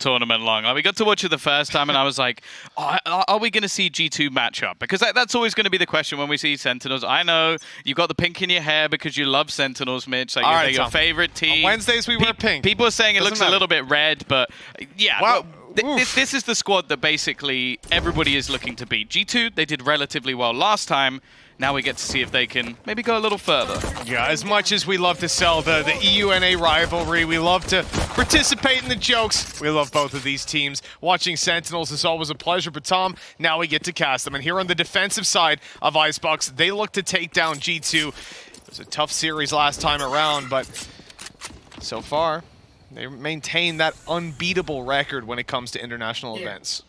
tournament long. Like, we got to watch it the first time, and I was like, oh, are we going to see G2 match up? Because that's always going to be the question when we see Sentinels. I know you've got the pink in your hair because you love Sentinels, Mitch. Like, they're your favorite team. On Wednesdays, we wear pink. People are saying it looks a little bit red, but yeah. Wow. This is the squad that basically everybody is looking to beat. G2, they did relatively well last time. Now we get to see if they can maybe go a little further. Yeah, as much as we love to sell the EUNA rivalry, we love to participate in the jokes. We love both of these teams. Watching Sentinels is always a pleasure, but Tom, now we get to cast them. And here on the defensive side of ICEBOX, they look to take down G2. It was a tough series last time around, but so far, they maintain that unbeatable record when it comes to international events.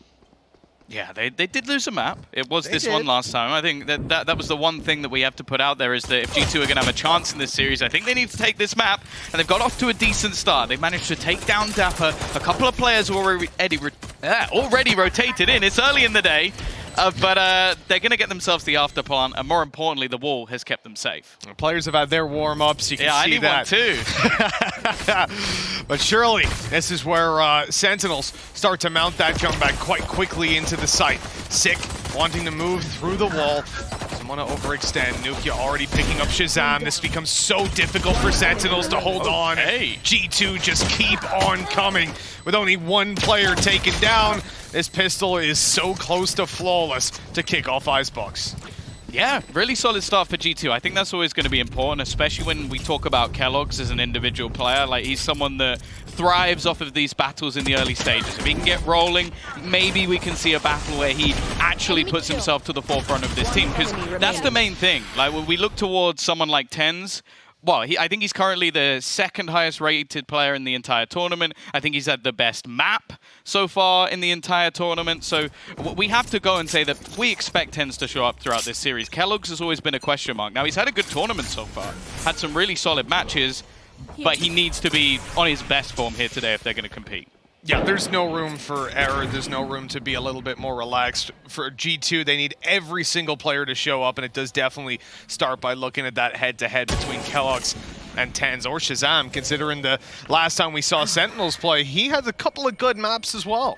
Yeah, they did lose a map. It was this one last time. I think that was the one thing that we have to put out there is that if G2 are going to have a chance in this series, I think they need to take this map. And they've got off to a decent start. They've managed to take down Dapper. A couple of players were already rotated in. It's early in the day. But they're going to get themselves the after plant, and more importantly, the wall has kept them safe. The players have had their warm-ups. You can see that. Yeah, I need one too. But surely, this is where Sentinels start to mount that comeback quite quickly into the site. Sick, wanting to move through the wall. Doesn't want to overextend. Nukia already picking up Shazam. This becomes so difficult for Sentinels to hold on. Hey. G2 just keep on coming. With only one player taken down, this pistol is so close to flawless to kick off ICEBOX. Yeah, really solid start for G2. I think that's always going to be important, especially when we talk about Kellogg's as an individual player. Like, he's someone that thrives off of these battles in the early stages. If he can get rolling, maybe we can see a battle where he actually puts himself to the forefront of this team, because that's the main thing. Like, when we look towards someone like TenZ, well, I think he's currently the second highest rated player in the entire tournament. I think he's had the best map so far in the entire tournament. So we have to go and say that we expect TenZ to show up throughout this series. Kellogg's has always been a question mark. Now, he's had a good tournament so far. Had some really solid matches, but he needs to be on his best form here today if they're going to compete. Yeah, there's no room for error. There's no room to be a little bit more relaxed. For G2, they need every single player to show up, and it does definitely start by looking at that head-to-head between Kellogg's and TenZ, or Shazam, considering the last time we saw Sentinels play, he had a couple of good maps as well.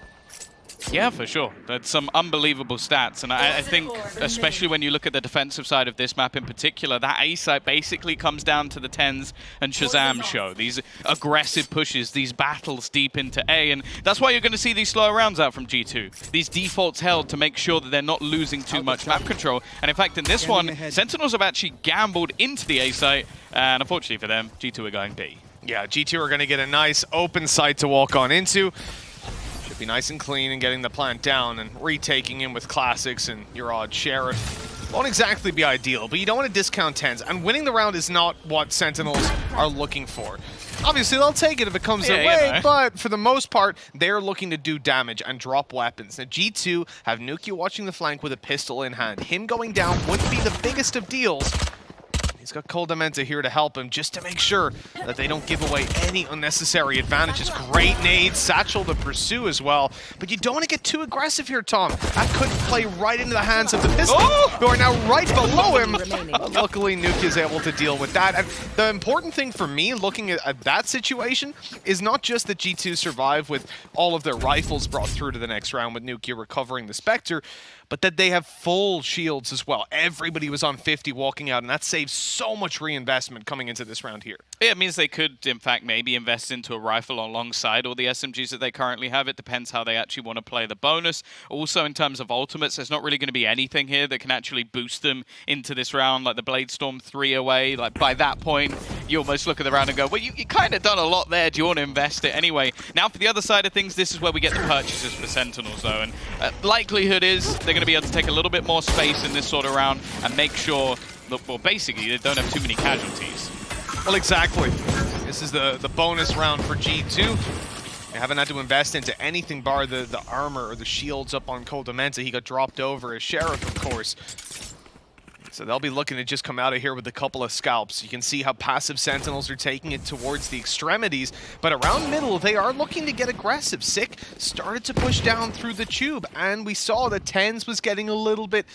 Yeah, for sure. That's some unbelievable stats. And I think, especially when you look at the defensive side of this map in particular, that A site basically comes down to the TenZ and Shazam show. These aggressive pushes, these battles deep into A. And that's why you're going to see these slower rounds out from G2. These defaults held to make sure that they're not losing too much map control. And in fact, in this one, Sentinels have actually gambled into the A site. And unfortunately for them, G2 are going B. Yeah, G2 are going to get a nice open site to walk on into. Be nice and clean and getting the plant down, and retaking in with classics and your odd Sheriff won't exactly be ideal, but you don't want to discount TenZ, and winning the round is not what Sentinels are looking for. Obviously, they'll take it if it comes their way, but for the most part, they're looking to do damage and drop weapons. Now, G2 have Nukia watching the flank with a pistol in hand. Him going down wouldn't be the biggest of deals. He's got Koldamenta here to help him, just to make sure that they don't give away any unnecessary advantages. Great nade, Satchel to pursue as well. But you don't want to get too aggressive here, Tom. That could play right into the hands of the Pistons, who are now right below him. Luckily, Nuke is able to deal with that. And the important thing for me, looking at that situation, is not just that G2 survive with all of their rifles brought through to the next round with Nuke recovering the Spectre, but that they have full shields as well. Everybody was on 50 walking out, and that saves so much reinvestment coming into this round here. Yeah, it means they could, in fact, maybe invest into a rifle alongside all the SMGs that they currently have. It depends how they actually want to play the bonus. Also, in terms of ultimates, there's not really going to be anything here that can actually boost them into this round, like the Bladestorm 3 away. Like, by that point, you almost look at the round and go, well, you kind of done a lot there. Do you want to invest it anyway? Now, for the other side of things, this is where we get the purchases for Sentinels, though. And likelihood is they're going to be able to take a little bit more space in this sort of round and make sure that, well, basically, they don't have too many casualties. Well, exactly. This is the bonus round for G2. They haven't had to invest into anything bar the armor or the shields up on Koldamenta. He got dropped over as Sheriff, of course. So they'll be looking to just come out of here with a couple of scalps. You can see how passive Sentinels are taking it towards the extremities, but around middle, they are looking to get aggressive. Sick started to push down through the tube, and we saw that TenZ was getting a little bit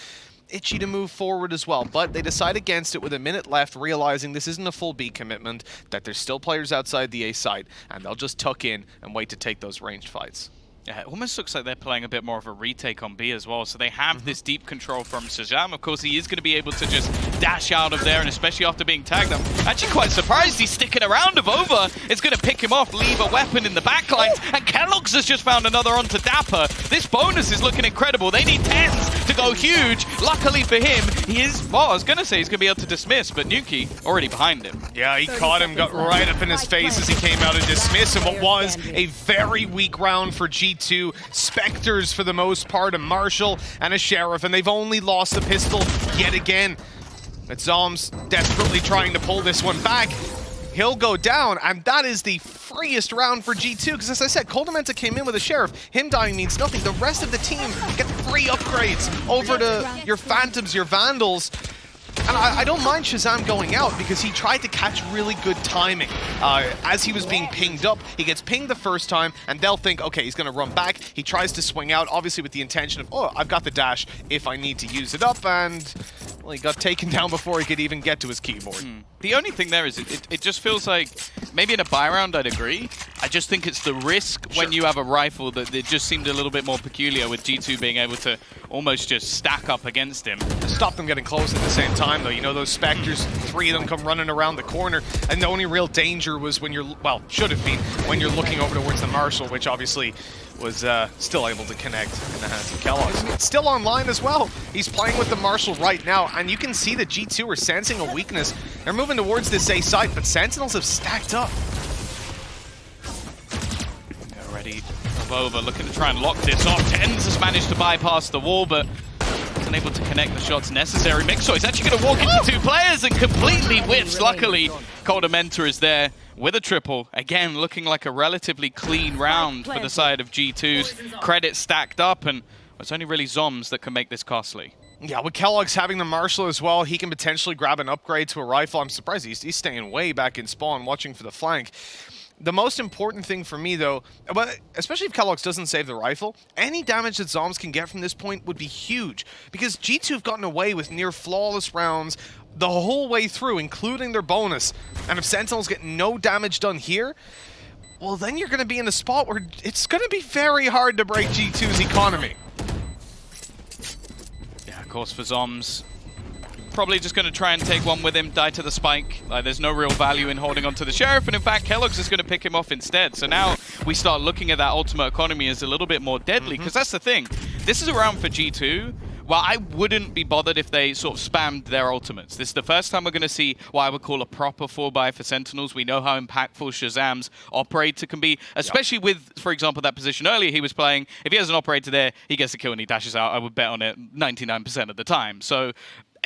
itchy to move forward as well, but they decide against it with a minute left, realizing this isn't a full B commitment, that there's still players outside the A site, and they'll just tuck in and wait to take those ranged fights. Yeah, it almost looks like they're playing a bit more of a retake on B as well. So they have this deep control from Shazam. Of course, he is going to be able to just dash out of there, and especially after being tagged, I'm actually quite surprised he's sticking around. Avova is going to pick him off, leave a weapon in the backlines, and Kellogg's has just found another onto Dapper. This bonus is looking incredible. They need 10s to go huge. Luckily for him, he is, well, I was going to say he's going to be able to dismiss, but Nuki already behind him. Yeah, he caught him, got right up in his face as he came out and dismissed him. What was a very weak round for G2. Spectres for the most part, a Marshal and a Sheriff, and they've only lost the pistol yet again. But Zoms desperately trying to pull this one back. He'll go down, and that is the freest round for G2, because as I said, Coldamenta came in with a Sheriff. Him dying means nothing. The rest of the team get free upgrades over to your Phantoms, your Vandals. And I don't mind Shazam going out because he tried to catch really good timing. As he was being pinged up, he gets pinged the first time, and they'll think, okay, he's going to run back. He tries to swing out, obviously with the intention of, oh, I've got the dash if I need to use it up, and well, he got taken down before he could even get to his keyboard. The only thing there is it just feels like, maybe in a buy round I'd agree. I just think it's the risk when you have a rifle that it just seemed a little bit more peculiar with G2 being able to almost just stack up against him. Stop them getting close at the same time, though. You know, those Spectres, 3 of them come running around the corner, and the only real danger was when you're, well, should have been, when you're looking over towards the Marshal, which obviously was still able to connect in the hands of Kellogg's. It's still online as well. He's playing with the Marshal right now, and you can see that G2 are sensing a weakness. They're moving towards this A site, but Sentinels have stacked up. Already over, looking to try and lock this off. Tens has managed to bypass the wall, but isn't able to connect the shots necessary. Mixo is actually going to walk into 2 players and completely whiffs. Luckily, Coldamenta is there with a triple. Again, looking like a relatively clean round for the side of G2's. Credit stacked up, and it's only really Zoms that can make this costly. Yeah, with Kellogg's having the Marshal as well, he can potentially grab an upgrade to a rifle. I'm surprised he's staying way back in spawn, watching for the flank. The most important thing for me, though, but especially if Kellogg's doesn't save the rifle, any damage that Zoms can get from this point would be huge, because G2 have gotten away with near flawless rounds the whole way through, including their bonus. And if Sentinels get no damage done here, well, then you're going to be in a spot where it's going to be very hard to break G2's economy. Yeah, of course, for Zoms, probably just going to try and take one with him, die to the spike. There's no real value in holding on to the Sheriff, and in fact, Kellogg's is going to pick him off instead. So now we start looking at that ultimate economy as a little bit more deadly, because that's the thing. This is a round for G2. Well, I wouldn't be bothered if they sort of spammed their ultimates. This is the first time we're going to see what I would call a proper 4x for Sentinels. We know how impactful Shazam's operator can be, especially with, for example, that position earlier he was playing. If he has an operator there, he gets the kill and he dashes out. I would bet on it 99% of the time. So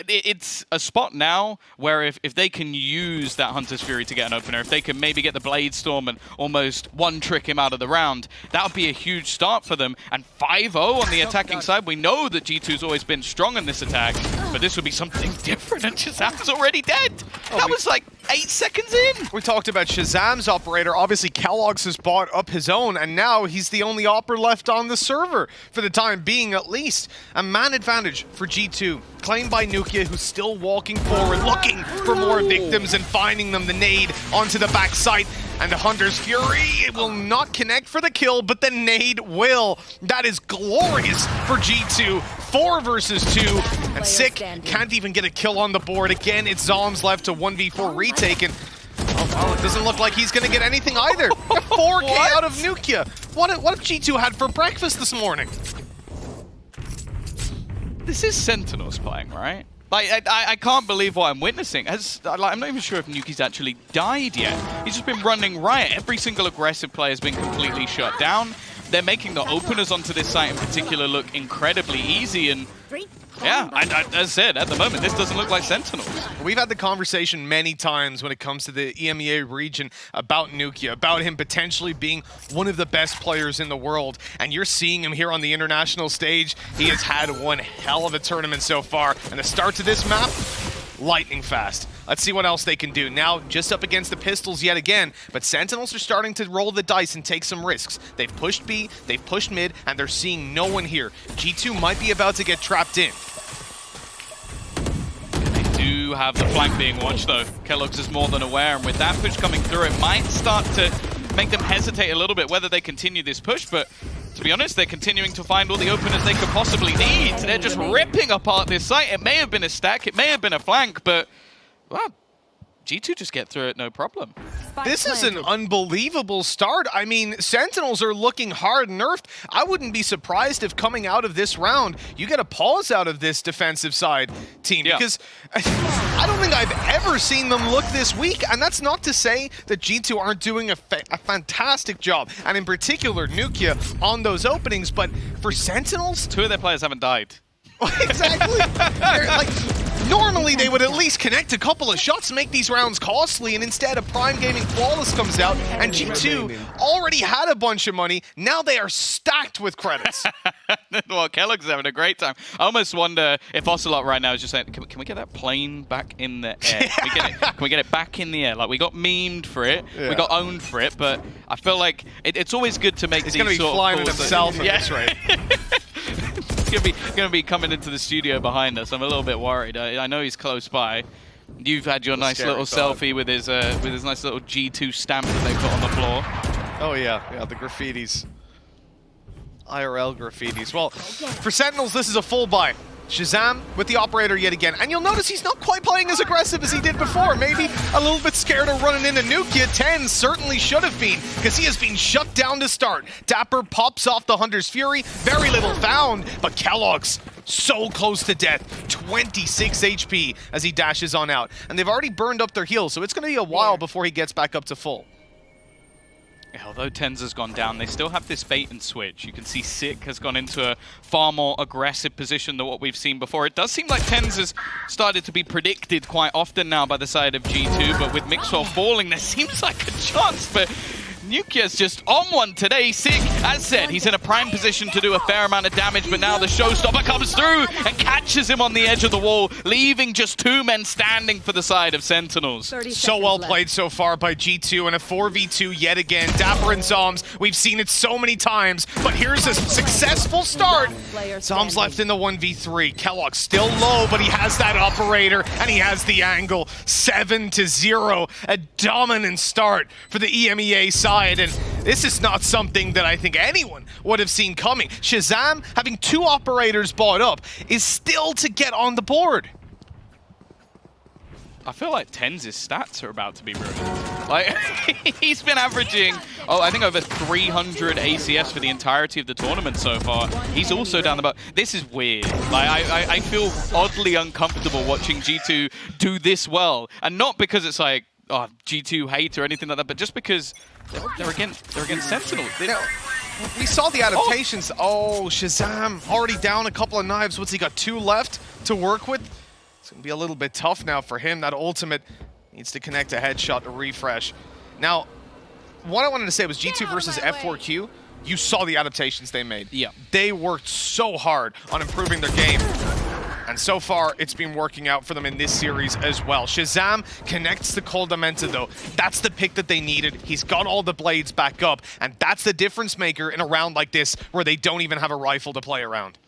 it's a spot now where if they can use that Hunter's Fury to get an opener, if they can maybe get the Blade Storm and almost one-trick him out of the round, that would be a huge start for them. And 5-0 on the attacking side. We know that G2's always been strong in this attack, but this would be something different, and Shazam's already dead. That was like 8 seconds in. We talked about Shazam's operator. Obviously, Kellogg's has bought up his own, and now he's the only operator left on the server, for the time being at least. A man advantage for G2, claimed by Nukia, who's still walking forward, looking for more victims and finding them. The nade onto the backside, and the Hunter's Fury, it will not connect for the kill, but the nade will. That is glorious for G2. 4 versus 2, and Sick can't even get a kill on the board. Again, it's Zoms left to 1v4 retake, and oh, it doesn't look like he's going to get anything either. 4K out of Nukia. What if G2 had for breakfast this morning? This is Sentinels playing, right? Like, I can't believe what I'm witnessing. I'm not even sure if Nuki's actually died yet. He's just been running riot. Every single aggressive player has been completely shut down. They're making the openers onto this site in particular look incredibly easy, and yeah, as I said, at the moment, this doesn't look like Sentinels. We've had the conversation many times when it comes to the EMEA region about Nukia, about him potentially being one of the best players in the world, and you're seeing him here on the international stage. He has had one hell of a tournament so far, and the start to this map, lightning fast. Let's see what else they can do. Now, just up against the pistols yet again, but Sentinels are starting to roll the dice and take some risks. They've pushed B, they've pushed mid, and they're seeing no one here. G2 might be about to get trapped in. do have the flank being watched, though. keloqz is more than aware, and with that push coming through, it might start to make them hesitate a little bit whether they continue this push, but to be honest, they're continuing to find all the openers they could possibly need. They're just ripping apart this site. It may have been a stack, it may have been a flank, but, well, G2 just get through it, no problem. This is an unbelievable start. I mean, Sentinels are looking hard nerfed. I wouldn't be surprised if coming out of this round, you get a pause out of this defensive side team. Yeah. Because I don't think I've ever seen them look this weak. And that's not to say that G2 aren't doing a fantastic job. And in particular, Nukia on those openings. But for Sentinels... 2 of their players haven't died. Exactly. Normally, they would at least connect a couple of shots, make these rounds costly, and instead, a Prime Gaming Flawless comes out, and G2 already had a bunch of money. Now they are stacked with credits. Well, keloqz is having a great time. I almost wonder if Ocelot right now is just saying, can we get that plane back in the air? Can we get it back in the air? Like, we got memed for it, we got owned for it, but I feel like it's always good to make these sort of calls. He's going to be flying it himself at this rate. He's gonna be coming into the studio behind us. I'm a little bit worried. I know he's close by. You've had your nice little selfie with his nice little G2 stamp that they put on the floor. Oh yeah, the graffitis. IRL graffitis. Well, for Sentinels, this is a full buy. Shazam with the operator yet again. And you'll notice he's not quite playing as aggressive as he did before. Maybe a little bit scared of running into Nukia. 10 certainly should have been, because he has been shut down to start. Dapper pops off the Hunter's Fury. Very little found, but keloqz so close to death. 26 HP as he dashes on out. And they've already burned up their heals, so it's going to be a while before he gets back up to full. Yeah, although TenZ has gone down, they still have this bait and switch. You can see Sick has gone into a far more aggressive position than what we've seen before. It does seem like TenZ has started to be predicted quite often now by the side of G2, but with Mixwell falling, there seems like a chance, but Nukia's just on one today. Sick, as said, he's in a prime position to do a fair amount of damage, but now the showstopper comes through and catches him on the edge of the wall, leaving just 2 men standing for the side of Sentinels. So well played so far by G2 and a 4v2 yet again. Dapper and Zoms, we've seen it so many times, but here's a successful start. Zoms left in the 1v3. keloqz still low, but he has that operator and he has the angle. 7-0, a dominant start for the EMEA side. And this is not something that I think anyone would have seen coming. Shazam, having 2 operators bought up, is still to get on the board. I feel like TenZ's stats are about to be ruined. Like, he's been averaging, I think over 300 ACS for the entirety of the tournament so far. He's also down the boat. This is weird. Like, I feel oddly uncomfortable watching G2 do this well. And not because it's like, oh, G2 hate or anything like that, but just because they're against Sentinels. We saw the adaptations. Oh, Shazam already down a couple of knives. What's he got, 2 left to work with? It's going to be a little bit tough now for him. That ultimate needs to connect a headshot to refresh. Now, what I wanted to say was G2 versus F4Q. You saw the adaptations they made. Yeah. They worked so hard on improving their game. And so far, it's been working out for them in this series as well. Shazam connects the Cold Dementa, though. That's the pick that they needed. He's got all the blades back up, and that's the difference maker in a round like this where they don't even have a rifle to play around.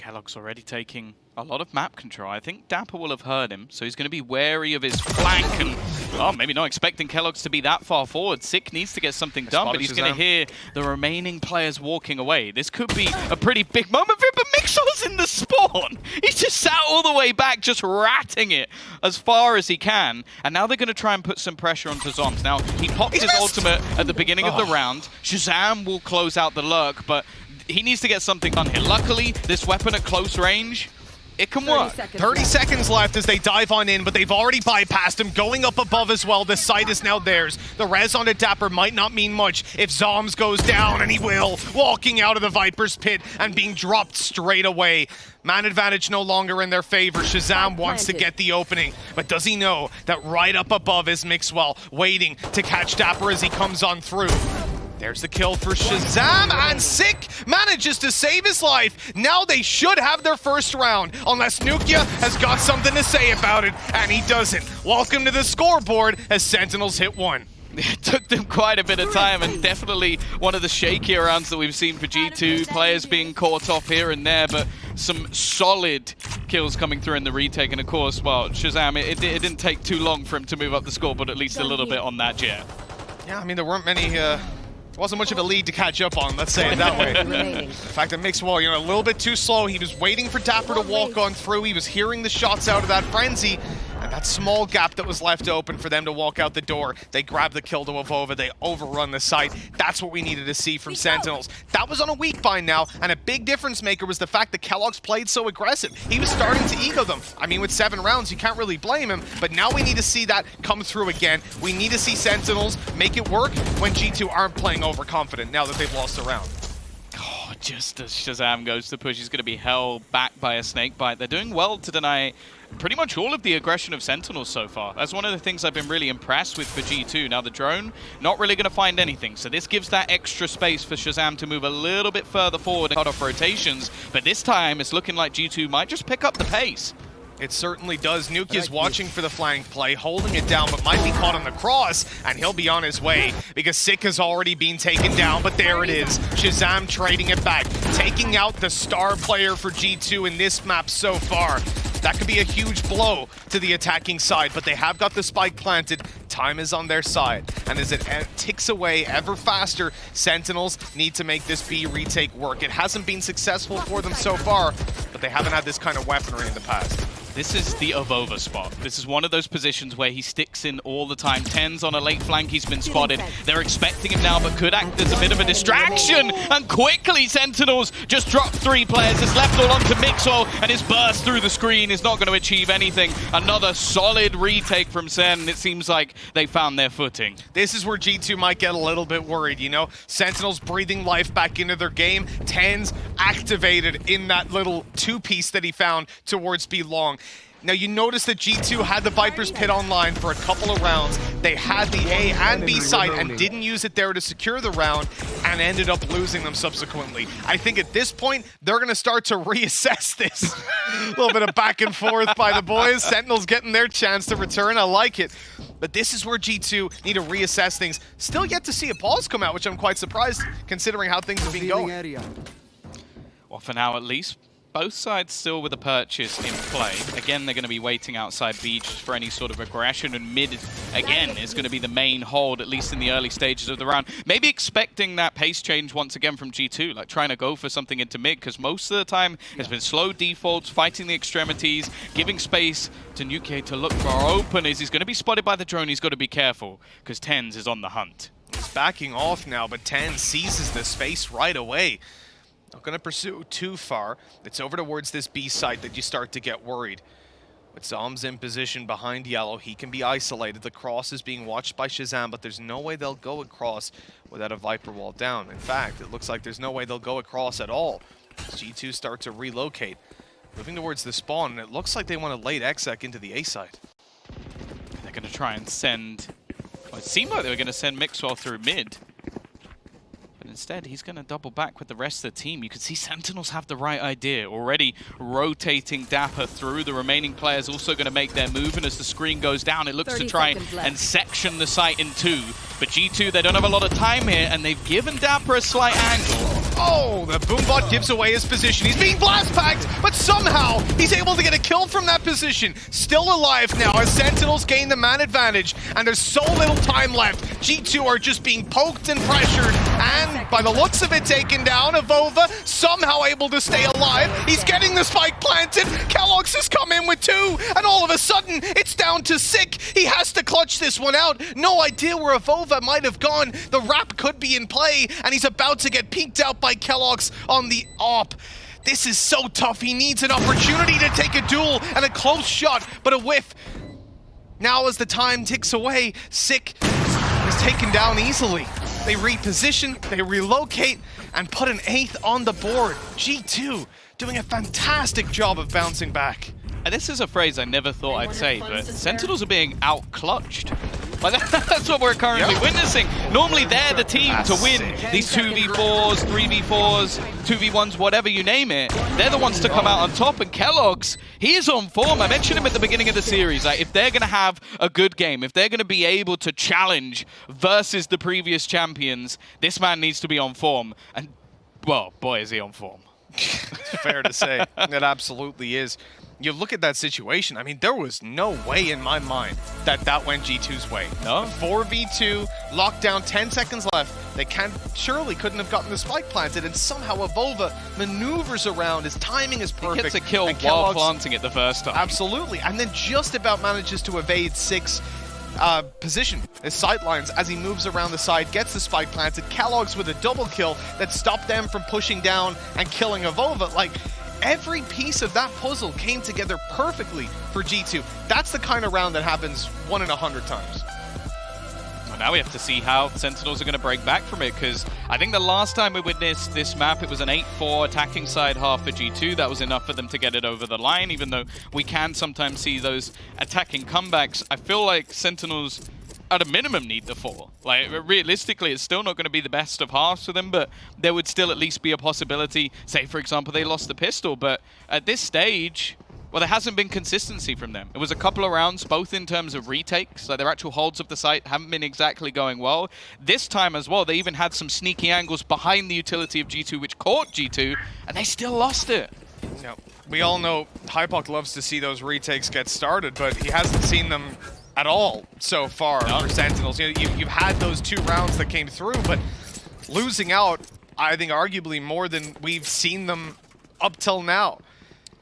keloqz already taking a lot of map control. I think Dapper will have heard him, so he's going to be wary of his flank and, well, maybe not expecting keloqz to be that far forward. Sick needs to get something done, but he's going to hear the remaining players walking away. This could be a pretty big moment for him, but Mixwell's in the spawn. He's just sat all the way back, just ratting it as far as he can, and now they're going to try and put some pressure onto Zoms. Now, he popped his ultimate at the beginning of the round. Shazam will close out the lurk, but he needs to get something done here. Luckily, this weapon at close range, it can work. 30 seconds left as they dive on in, but they've already bypassed him. Going up above as well. The site is now theirs. The res on a Dapper might not mean much if Zoms goes down, and he will. Walking out of the Viper's pit and being dropped straight away. Man advantage no longer in their favor. Shazam wants to get the opening, but does he know that right up above is Mixwell, waiting to catch Dapper as he comes on through. There's the kill for Shazam, and Sick manages to save his life. Now they should have their first round, unless Nukia has got something to say about it, and he doesn't. Welcome to the scoreboard as Sentinels hit 1. It took them quite a bit of time, and definitely one of the shakier rounds that we've seen for G2. Players being caught off here and there, but some solid kills coming through in the retake. And of course, well, Shazam, it didn't take too long for him to move up the score, but at least a little bit on that Jet. Yeah, I mean, there weren't many, wasn't much of a lead to catch up on, let's say it that way. In fact, it makes Wall, a little bit too slow. He was waiting for Dapper to walk on through. He was hearing the shots out of that frenzy. And that small gap that was left open for them to walk out the door, they grab the kill to Avova, they overrun the site. That's what we needed to see from Sentinels. That was on a weak bind now, and a big difference maker was the fact that Kellogg's played so aggressive. He was starting to ego them. I mean, with 7 rounds, you can't really blame him, but now we need to see that come through again. We need to see Sentinels make it work when G2 aren't playing overconfident now that they've lost a round. Oh, just as Shazam goes to push, he's going to be held back by a snake bite. They're doing well to deny pretty much all of the aggression of Sentinels so far. That's one of the things I've been really impressed with for G2. Now the drone, not really going to find anything, so this gives that extra space for Shazam to move a little bit further forward and cut off rotations, but this time it's looking like G2 might just pick up the pace. It certainly does. Nuke is watching for the flank play, holding it down, but might be caught on the cross, and he'll be on his way because Sick has already been taken down, but there it is. Shazam trading it back, taking out the star player for G2 in this map so far. That could be a huge blow to the attacking side, but they have got the spike planted. Time is on their side, and as it ticks away ever faster, Sentinels need to make this B retake work. It hasn't been successful for them so far, but they haven't had this kind of weaponry in the past. This is the Avova spot. This is one of those positions where he sticks in all the time. 10's on a late flank, he's been spotted. They're expecting him now, but could act as a bit of a distraction. And quickly, Sentinels just dropped 3 players. It's left all onto Mixwell, and his burst through the screen is not going to achieve anything. Another solid retake from Sen. It seems like they found their footing. This is where G2 might get a little bit worried, Sentinels breathing life back into their game. 10's activated in that little 2-piece that he found towards B long. Now you notice that G2 had the Viper's Pit online for a couple of rounds. They had the A and B side and didn't use it there to secure the round and ended up losing them subsequently. I think at this point, they're going to start to reassess this. A little bit of back and forth by the boys. Sentinels getting their chance to return. I like it. But this is where G2 need to reassess things. Still yet to see a pause come out, which I'm quite surprised considering how things have been going. Well, for now at least. Both sides still with a purchase in play. Again, they're going to be waiting outside B just for any sort of aggression, and mid, again, is going to be the main hold, at least in the early stages of the round. Maybe expecting that pace change once again from G2, like trying to go for something into mid, because most of the time it's been slow defaults, fighting the extremities, giving space to Nuke to look for openers. He's going to be spotted by the drone. He's got to be careful, because 10's is on the hunt. He's backing off now, but 10 seizes the space right away. Not going to pursue too far. It's over towards this B site that you start to get worried. With Zom's in position behind Yellow, he can be isolated. The cross is being watched by Shazam, but there's no way they'll go across without a Viper wall down. In fact, it looks like there's no way they'll go across at all. G2 start to relocate. Moving towards the spawn, and it looks like they want to late exec into the A site. They're going to try and send... Well, it seemed like they were going to send Mixwell through mid. But instead, he's going to double back with the rest of the team. You can see Sentinels have the right idea. Already rotating Dapper through. The remaining players also going to make their move. And as the screen goes down, it looks to try and section the site in 2. But G2, they don't have a lot of time here, and they've given Dapper a slight angle. Oh, the Boombot gives away his position. He's being blast-packed, but somehow he's able to get a kill from that position. Still alive now as Sentinels gain the man advantage, and there's so little time left. G2 are just being poked and pressured, and by the looks of it, taken down. Avova somehow able to stay alive. He's getting the spike planted. Kellogg's has come in with 2, and all of a sudden, it's down to Sick. He has to clutch this one out. No idea where Avova might have gone. The wrap could be in play, and he's about to get peeked out by Kellogg's on the op. This is so tough. He needs an opportunity to take a duel and a close shot, but a whiff. Now as the time ticks away, Sick is taken down easily. They reposition, they relocate, and put an 8th on the board. G2 doing a fantastic job of bouncing back. And this is a phrase I never thought I'd say, but Sentinels are being out-clutched. Like, that's what we're currently witnessing. Normally they're the team to win these 2v4s, 3v4s, 2v1s, whatever you name it. They're the ones to come out on top, and Kellogg's, he is on form. I mentioned him at the beginning of the series. Like, if they're going to have a good game, if they're going to be able to challenge versus the previous champions, this man needs to be on form. And, well, boy, is he on form. It's fair to say. It absolutely is. You look at that situation, I mean, there was no way in my mind that that went G2's way. No. 4v2, lockdown, 10 seconds left. They surely couldn't have gotten the spike planted, and somehow Evolva maneuvers around. His timing is perfect. He gets a kill and while planting it the first time. Absolutely, and then just about manages to evade 6 position, his sightlines, as he moves around the side, gets the spike planted. Kellogg's with a double kill that stopped them from pushing down and killing Evolva. Like, every piece of that puzzle came together perfectly for G2. That's the kind of round that happens 1 in 100 times. Well, now we have to see how Sentinels are going to break back from it, because I think the last time we witnessed this map, it was an 8-4 attacking side half for G2. That was enough for them to get it over the line, even though we can sometimes see those attacking comebacks. I feel like Sentinels, at a minimum, need the 4. Like, realistically, it's still not going to be the best of halves for them, but there would still at least be a possibility. Say, for example, they lost the pistol, but at this stage, well, there hasn't been consistency from them. It was a couple of rounds, both in terms of retakes, like their actual holds of the site haven't been exactly going well. This time as well, they even had some sneaky angles behind the utility of G2, which caught G2, and they still lost it. No, we all know Hypoc loves to see those retakes get started, but he hasn't seen them at all so far for Sentinels. You know, you've had those 2 rounds that came through, but losing out, I think, arguably more than we've seen them up till now.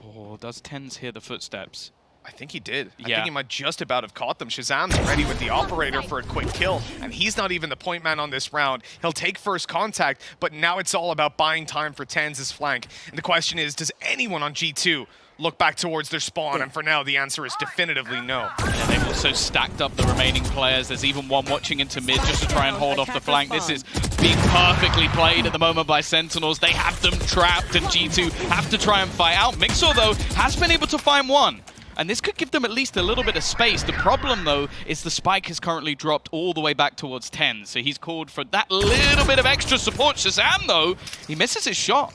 Oh, does TenZ hear the footsteps? I think he did. Yeah. I think he might just about have caught them. Shazam's ready with the operator for a quick kill, and he's not even the point man on this round. He'll take first contact, but now it's all about buying time for TenZ's flank. And the question is, does anyone on G2 look back towards their spawn? And for now, the answer is definitively no. Yeah, they've also stacked up the remaining players. There's even one watching into mid just to try and hold off the flank. This is being perfectly played at the moment by Sentinels. They have them trapped, and G2 have to try and fight out. Mixer, though, has been able to find one. And this could give them at least a little bit of space. The problem, though, is the spike has currently dropped all the way back towards 10. So he's called for that little bit of extra support. Shazam, though, he misses his shot.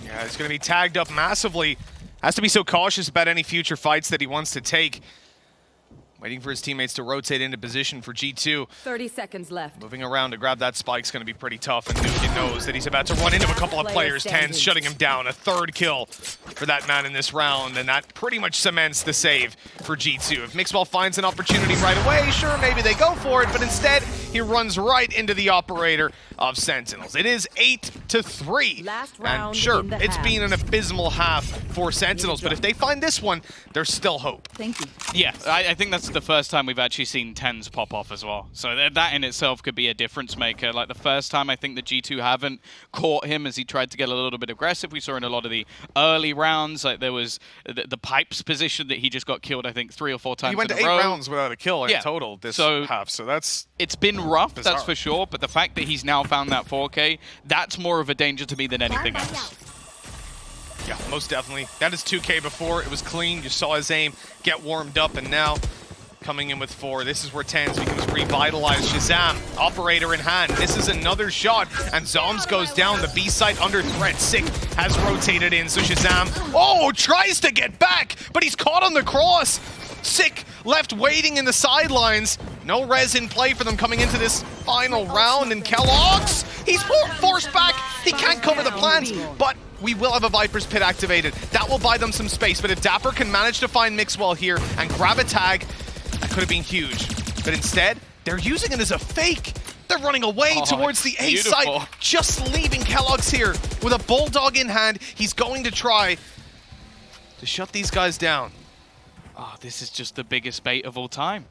Yeah, he's going to be tagged up massively. Has to be so cautious about any future fights that he wants to take. Waiting for his teammates to rotate into position for G2. 30 seconds left. Moving around to grab that spike's going to be pretty tough, and Nukin knows that he's about to run into a couple of players. TenZ shutting him down. A 3rd kill for that man in this round, and that pretty much cements the save for G2. If Mixwell finds an opportunity right away, sure, maybe they go for it, but instead, he runs right into the operator of Sentinels. It is 8-3. Last round, and sure, it's half. been an abysmal half for Sentinels, but if they find this one, there's still hope. Thank you. Yeah, I think that's the first time we've actually seen TenZ pop off as well. So that in itself could be a difference maker. Like the first time, I think the G2 haven't caught him as he tried to get a little bit aggressive. We saw in a lot of the early rounds, like there was the Pipes position that he just got killed, I think, 3 or 4 times He went in to a 8 row. rounds without a kill in total this half, so that's... It's been rough, bizarre. that's for sure, but the fact that he's now found that 4K, that's more of a danger to me than anything else. Yeah, most definitely. That is 2K before. It was clean. You saw his aim get warmed up, and now coming in with 4. This is where TenZ becomes revitalized. Shazam, operator in hand. This is another shot, and Zoms goes down. The B site under threat. Sick has rotated in, so Shazam, tries to get back, but he's caught on the cross. Sick left waiting in the sidelines. No res in play for them coming into this final round, and Kellogg's, he's forced back. He can't cover the plant, but we will have a Viper's Pit activated. That will buy them some space, but if Dapper can manage to find Mixwell here and grab a tag, that could have been huge. But instead, they're using it as a fake. They're running away towards the A site, just leaving Kellogg's here with a Bulldog in hand. He's going to try to shut these guys down. Oh, this is just the biggest bait of all time.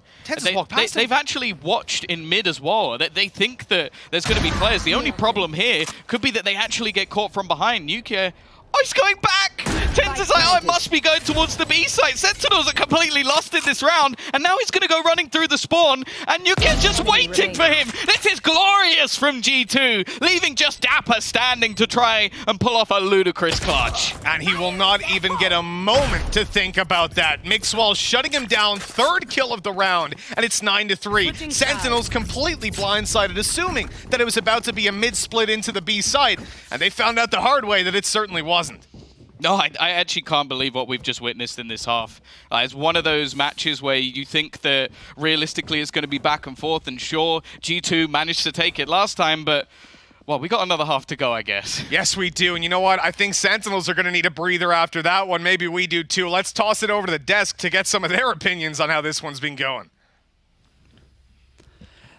They've actually watched in mid as well. They think that there's going to be players. The only problem here could be that they actually get caught from behind. Nuclear, he's going back! TenZ is like, it must be going towards the B site. Sentinels are completely lost in this round, and now he's going to go running through the spawn, and Nuclear's just waiting for him. This is glorious from G2, leaving just Dapper standing to try and pull off a ludicrous clutch. And he will not even get a moment to think about that. Mixwell shutting him down, 3rd kill of the round, and it's 9-3. Sentinels completely blindsided, assuming that it was about to be a mid-split into the B site, and they found out the hard way that it certainly wasn't. No, I actually can't believe what we've just witnessed in this half. It's one of those matches where you think that realistically it's going to be back and forth, and sure, G2 managed to take it last time, but Well, we got another half to go, I guess. Yes, we do. And you know what? I think Sentinels are going to need a breather after that one. Maybe we do too. Let's toss it over to the desk to get some of their opinions on how this one's been going.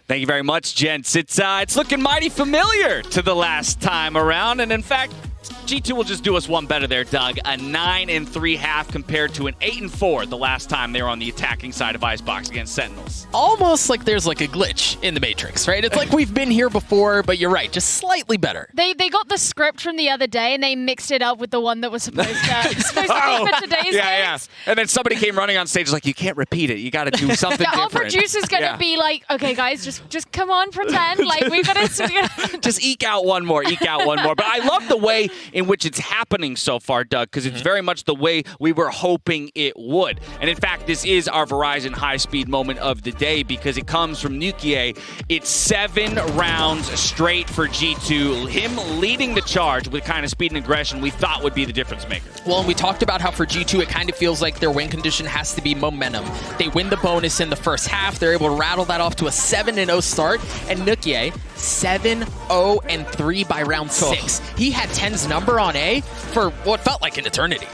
Thank you very much, gents. It's looking mighty familiar to the last time around, and in fact, G2 will just do us one better there, Doug. A 9-3 half compared to an 8-4 the last time they were on the attacking side of ICEBOX against Sentinels. Almost like there's like a glitch in the Matrix, right? It's like we've been here before, but you're right, just slightly better. They got the script from the other day and they mixed it up with the one that was supposed to be for today's games. And then somebody came running on stage like, you can't repeat it. You got to do something Our different. producer's going to be like, okay, guys, just come on, pretend. Like, we've got to... Just eke out one more, eke out one more. But I love the way in which it's happening so far, Doug, because it's very much the way we were hoping it would. And in fact, this is our Verizon high-speed moment of the day because it comes from Nukier. It's 7 rounds straight for G2. Him leading the charge with kind of speed and aggression we thought would be the difference maker. Well, and we talked about how for G2 it kind of feels like their win condition has to be momentum. They win the bonus in the first half. They're able to rattle that off to a 7-0 start. And Nukier, 7-0-3 by round 6. He had 10's number on A for what felt like an eternity.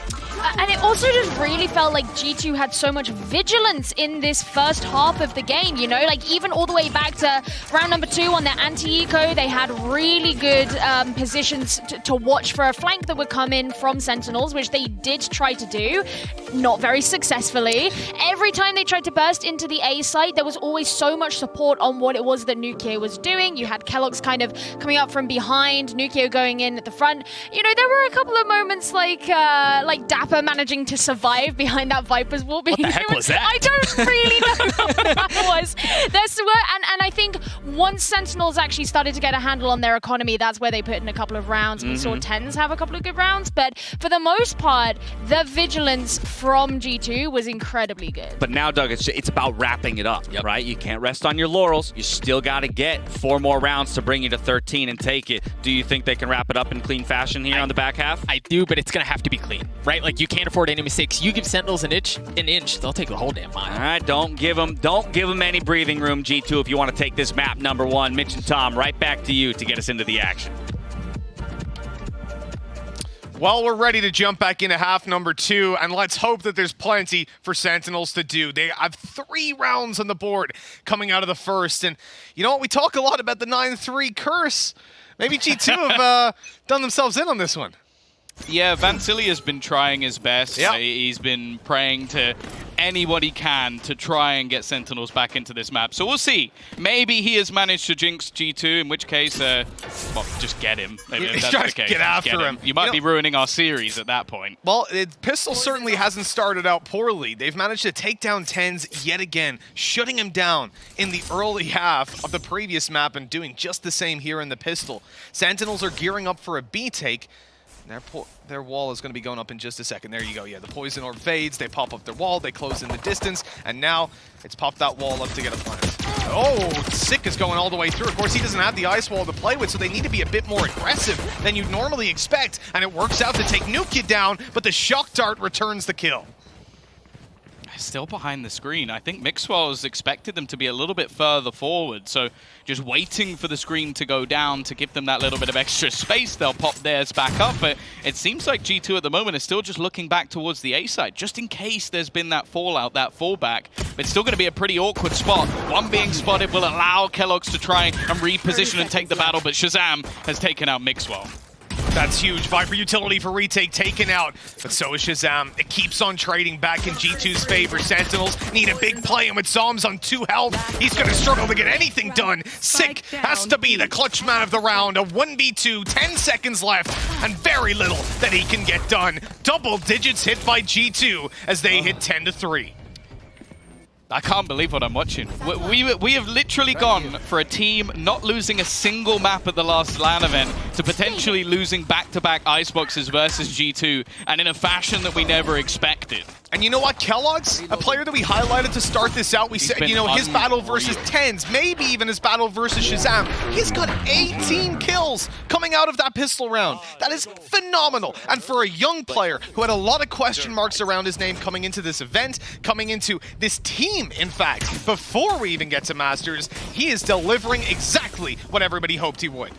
And it also just really felt like G2 had so much vigilance in this first half of the game, you know? Like, even all the way back to round number 2 on their anti-eco, they had really good positions to watch for a flank that would come in from Sentinels, which they did try to do, not very successfully. Every time they tried to burst into the A site, there was always so much support on what it was that Nukier was doing. You had Kellogg's kind of coming up from behind, Nukier going in at the front. You know, there were a couple of moments like Dapper managing to survive behind that Viper's wall. What the heck was that? I don't really know what that was. And I think once Sentinels actually started to get a handle on their economy, that's where they put in a couple of rounds. We saw 10s have a couple of good rounds, but for the most part, the vigilance from G2 was incredibly good. But now, Doug, it's about wrapping it up, right? You can't rest on your laurels. You still got to get 4 more rounds to bring you to 13 and take it. Do you think they can wrap it up in clean fashion here on the back half? I do, but it's going to have to be clean, right? Like, you can't afford any mistakes. You give Sentinels an inch, they'll take the whole damn mile. All right, don't give them any breathing room, G2, if you want to take this map number 1. Mitch and Tom, right back to you to get us into the action. Well, we're ready to jump back into half number 2, and let's hope that there's plenty for Sentinels to do. They have 3 rounds on the board coming out of the first, and you know what? We talk a lot about the 9-3 curse. Maybe G2 have done themselves in on this one. Yeah, Vansili has been trying his best. Yep. He's been praying to anybody can to try and get Sentinels back into this map. So we'll see. Maybe he has managed to jinx G2, in which case, well, just get him. He's trying to get after him. You might be ruining our series at that point. Well, Pistol certainly hasn't started out poorly. They've managed to take down 10s yet again, shutting him down in the early half of the previous map and doing just the same here in the Pistol. Sentinels are gearing up for a B take. Their wall is going to be going up in just a second. There you go. Yeah, the poison orb fades. They pop up their wall. They close in the distance. And now it's popped that wall up to get a plant. Oh, Sick is going all the way through. Of course, he doesn't have the ice wall to play with, so they need to be a bit more aggressive than you'd normally expect. And it works out to take Nukia down, but the shock dart returns the kill. Still behind the screen. I think Mixwell's expected them to be a little bit further forward, so just waiting for the screen to go down to give them that little bit of extra space. They'll pop theirs back up, but it seems like G2 at the moment is still just looking back towards the A side, just in case there's been that fallout, that fallback. But it's still going to be a pretty awkward spot. One being spotted will allow Kellogg's to try and reposition and take the battle, but Shazam has taken out Mixwell. That's huge. Viper utility for retake taken out, but so is Shazam. It keeps on trading back in G2's favor. Sentinels need a big play, and with Zom's on 2 health, he's going to struggle to get anything done. Sick has to be the clutch man of the round. A 1v2, 10 seconds left, and very little that he can get done. Double digits hit by G2 as they hit 10-3. I can't believe what I'm watching. We have literally gone for a team not losing a single map at the last LAN event to potentially losing back-to-back ICEBOXes versus G2, and in a fashion that we never expected. And you know what, Kellogg's, a player that we highlighted to start this out, we said, you know, his battle versus 10s, maybe even his battle versus Shazam, he's got 18 kills coming out of that pistol round. That is phenomenal. And for a young player who had a lot of question marks around his name coming into this event, coming into this team, in fact, before we even get to Masters, he is delivering exactly what everybody hoped he would.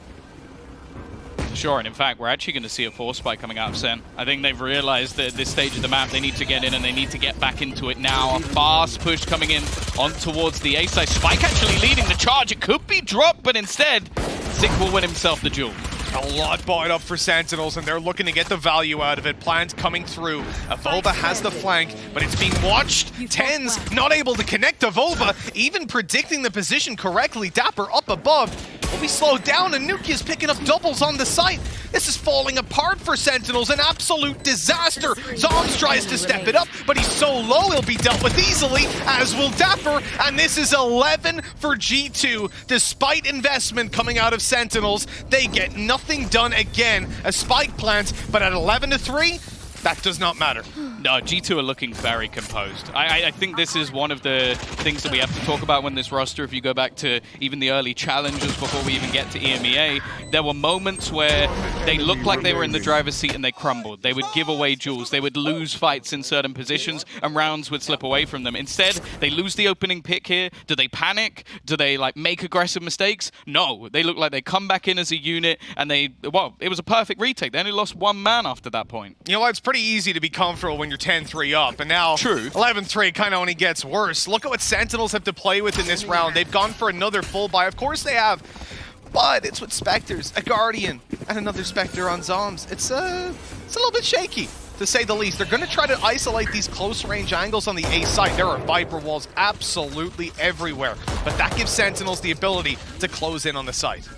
Sure, and in fact, we're actually going to see a force spike coming out of Sen. I think they've realized that at this stage of the map, they need to get in and they need to get back into it now. A fast push coming in on towards the A side. Spike actually leading the charge. It could be dropped, but instead, Sick will win himself the duel. A lot bought up for Sentinels, and they're looking to get the value out of it. Plant coming through. Volva has the flank, but it's being watched. Tens not able to connect to Volva, even predicting the position correctly. Dapper up above. Will be slowed down, and Nukia's picking up doubles on the site. This is falling apart for Sentinels, an absolute disaster. Zombs tries to step it up, but he's so low he'll be dealt with easily, as will Dapper, and this is 11 for G2. Despite investment coming out of Sentinels, they get nothing done again. A spike plant, but at 11-3, that does not matter. No, G2 are looking very composed. I think this is one of the things that we have to talk about when this roster, if you go back to even the early challenges before we even get to EMEA, there were moments where they looked like they were in the driver's seat and they crumbled. They would give away duels. They would lose fights in certain positions and rounds would slip away from them. Instead, they lose the opening pick here. Do they panic? Do they like make aggressive mistakes? No. They look like they come back in as a unit and well, it was a perfect retake. They only lost one man after that point. You know what? It's pretty easy to be comfortable when you're 10-3 up, and now 11-3 kind of only gets worse. Look at what Sentinels have to play with in this round. They've gone for another full buy. Of course they have, but it's with Spectres, a Guardian, and another Spectre on Zombs. It's a little bit shaky, to say the least. They're going to try to isolate these close-range angles on the A side. There are Viper walls absolutely everywhere, but that gives Sentinels the ability to close in on the site.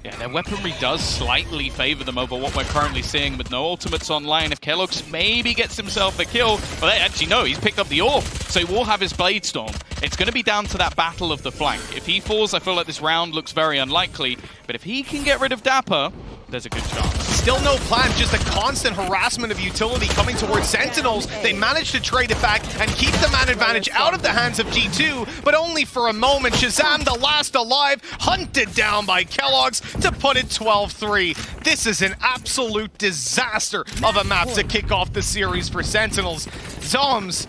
Yeah, their weaponry does slightly favor them over what we're currently seeing with no ultimates online. If keloqz maybe gets himself a kill, well, they actually know he's picked up the orb, so he will have his Blade Storm. It's going to be down to that battle of the flank. If he falls, I feel like this round looks very unlikely, but if he can get rid of Dapper, there's a good chance. Still no plan, just a constant harassment of utility coming towards Sentinels. They managed to trade it back and keep the man advantage out of the hands of G2, but only for a moment. Shazam, the last alive, hunted down by keloqz to put it 12-3. This is an absolute disaster of a map to kick off the series for Sentinels. Zombs,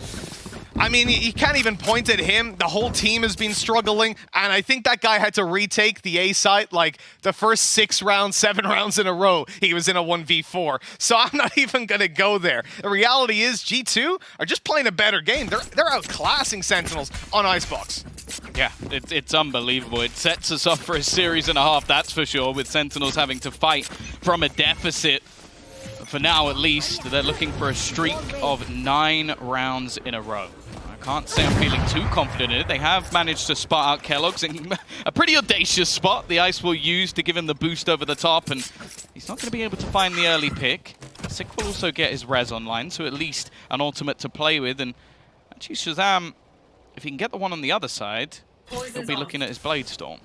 I mean, you can't even point at him. The whole team has been struggling, and I think that guy had to retake the A site like the first 7 rounds in a row. He was in a 1v4, so I'm not even going to go there. The reality is G2 are just playing a better game. They're outclassing Sentinels on ICEBOX. Yeah, it's unbelievable. It sets us up for a series and a half, that's for sure, with Sentinels having to fight from a deficit. For now, at least, they're looking for a streak of 9 rounds in a row. I can't say I'm feeling too confident in it. They have managed to spot out keloqz in a pretty audacious spot. The ice will use to give him the boost over the top, and he's not going to be able to find the early pick. Sick will also get his res online, so at least an ultimate to play with. And actually, Shazam, if he can get the one on the other side, he'll be looking at his Blade Storm.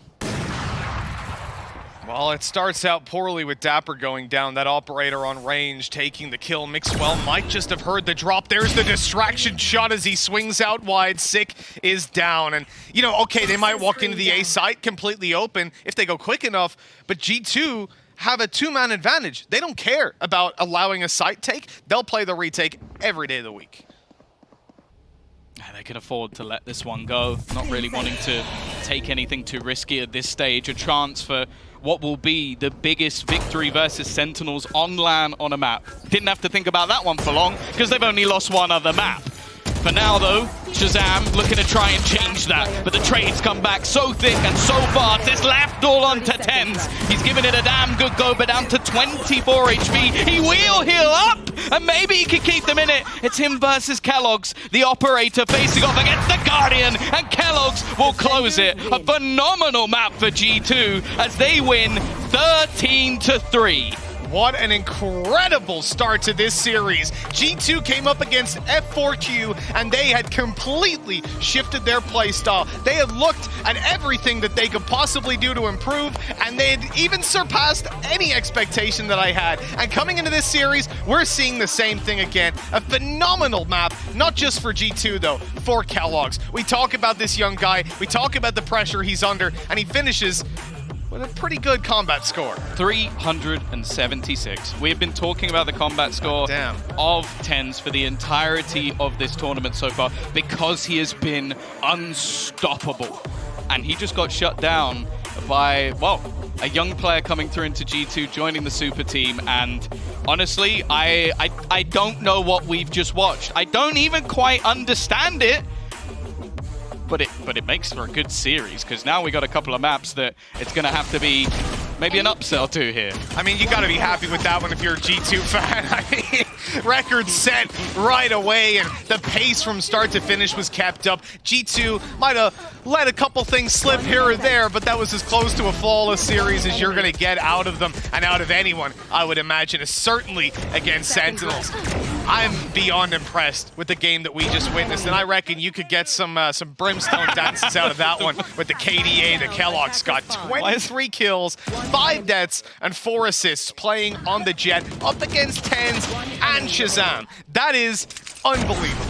Well, it starts out poorly with Dapper going down. That operator on range taking the kill. Mixwell might just have heard the drop. There's the distraction shot as he swings out wide. Sick is down. And, you know, okay, they might walk into the A site completely open if they go quick enough, but G2 have a 2-man advantage. They don't care about allowing a site take. They'll play the retake every day of the week. They can afford to let this one go. Not really wanting to take anything too risky at this stage. A chance for what will be the biggest victory versus Sentinels on LAN on a map. Didn't have to think about that one for long, because they've only lost one other map. For now, though, Shazam looking to try and change that, but the trades come back so thick and so fast. It's left all onto Tens. He's given it a damn good go, but down to 24 HP. He will heal up, and maybe he can keep them in it. It's him versus keloqz, the operator facing off against the Guardian, and keloqz will close it. A phenomenal map for G2 as they win 13-3. What an incredible start to this series. G2 came up against F4Q, and they had completely shifted their playstyle. They had looked at everything that they could possibly do to improve, and they had even surpassed any expectation that I had. And coming into this series, we're seeing the same thing again. A phenomenal map, not just for G2 though, for keloqz. We talk about this young guy, we talk about the pressure he's under, and he finishes with a pretty good combat score. 376. We have been talking about the combat score of Tens for the entirety of this tournament so far because he has been unstoppable. And he just got shut down by, well, a young player coming through into G2, joining the super team, and honestly, I don't know what we've just watched. I don't even quite understand it. But it makes for a good series, because now we got a couple of maps that it's going to have to be maybe an upsell to here. I mean, you got to be happy with that one if you're a G2 fan. I mean, record set right away, and the pace from start to finish was kept up. G2 might have let a couple things slip here or there, but that was as close to a flawless series as you're going to get out of them and out of anyone, I would imagine, certainly against Sentinels. I'm beyond impressed with the game that we just witnessed, and I reckon you could get some brimstone dances out of that one with the KDA. The Kellogg's got 23 kills, 5 deaths, and 4 assists playing on the Jet up against TENS and Shazam. That is unbelievable.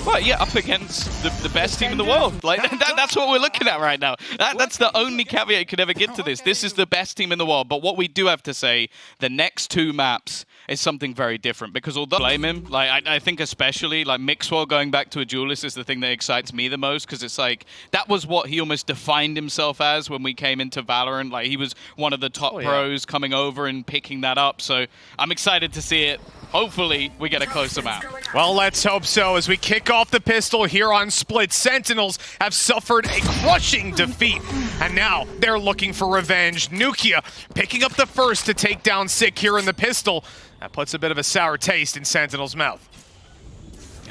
Well, yeah, up against the best team in the world. Like that's what we're looking at right now. That's the only caveat you could ever get to this. This is the best team in the world. But what we do have to say, the next 2 maps is something very different, because although I blame him, like I think especially like Mixwell going back to a duelist is the thing that excites me the most, because it's like that was what he almost defined himself as when we came into Valorant. Like he was one of the top pros coming over and picking that up. So I'm excited to see it. Hopefully, we get a closer map. Well, let's hope so. As we kick off the pistol here on Split, Sentinels have suffered a crushing defeat, and now they're looking for revenge. Nukia picking up the first to take down Sick here in the pistol. That puts a bit of a sour taste in Sentinel's mouth.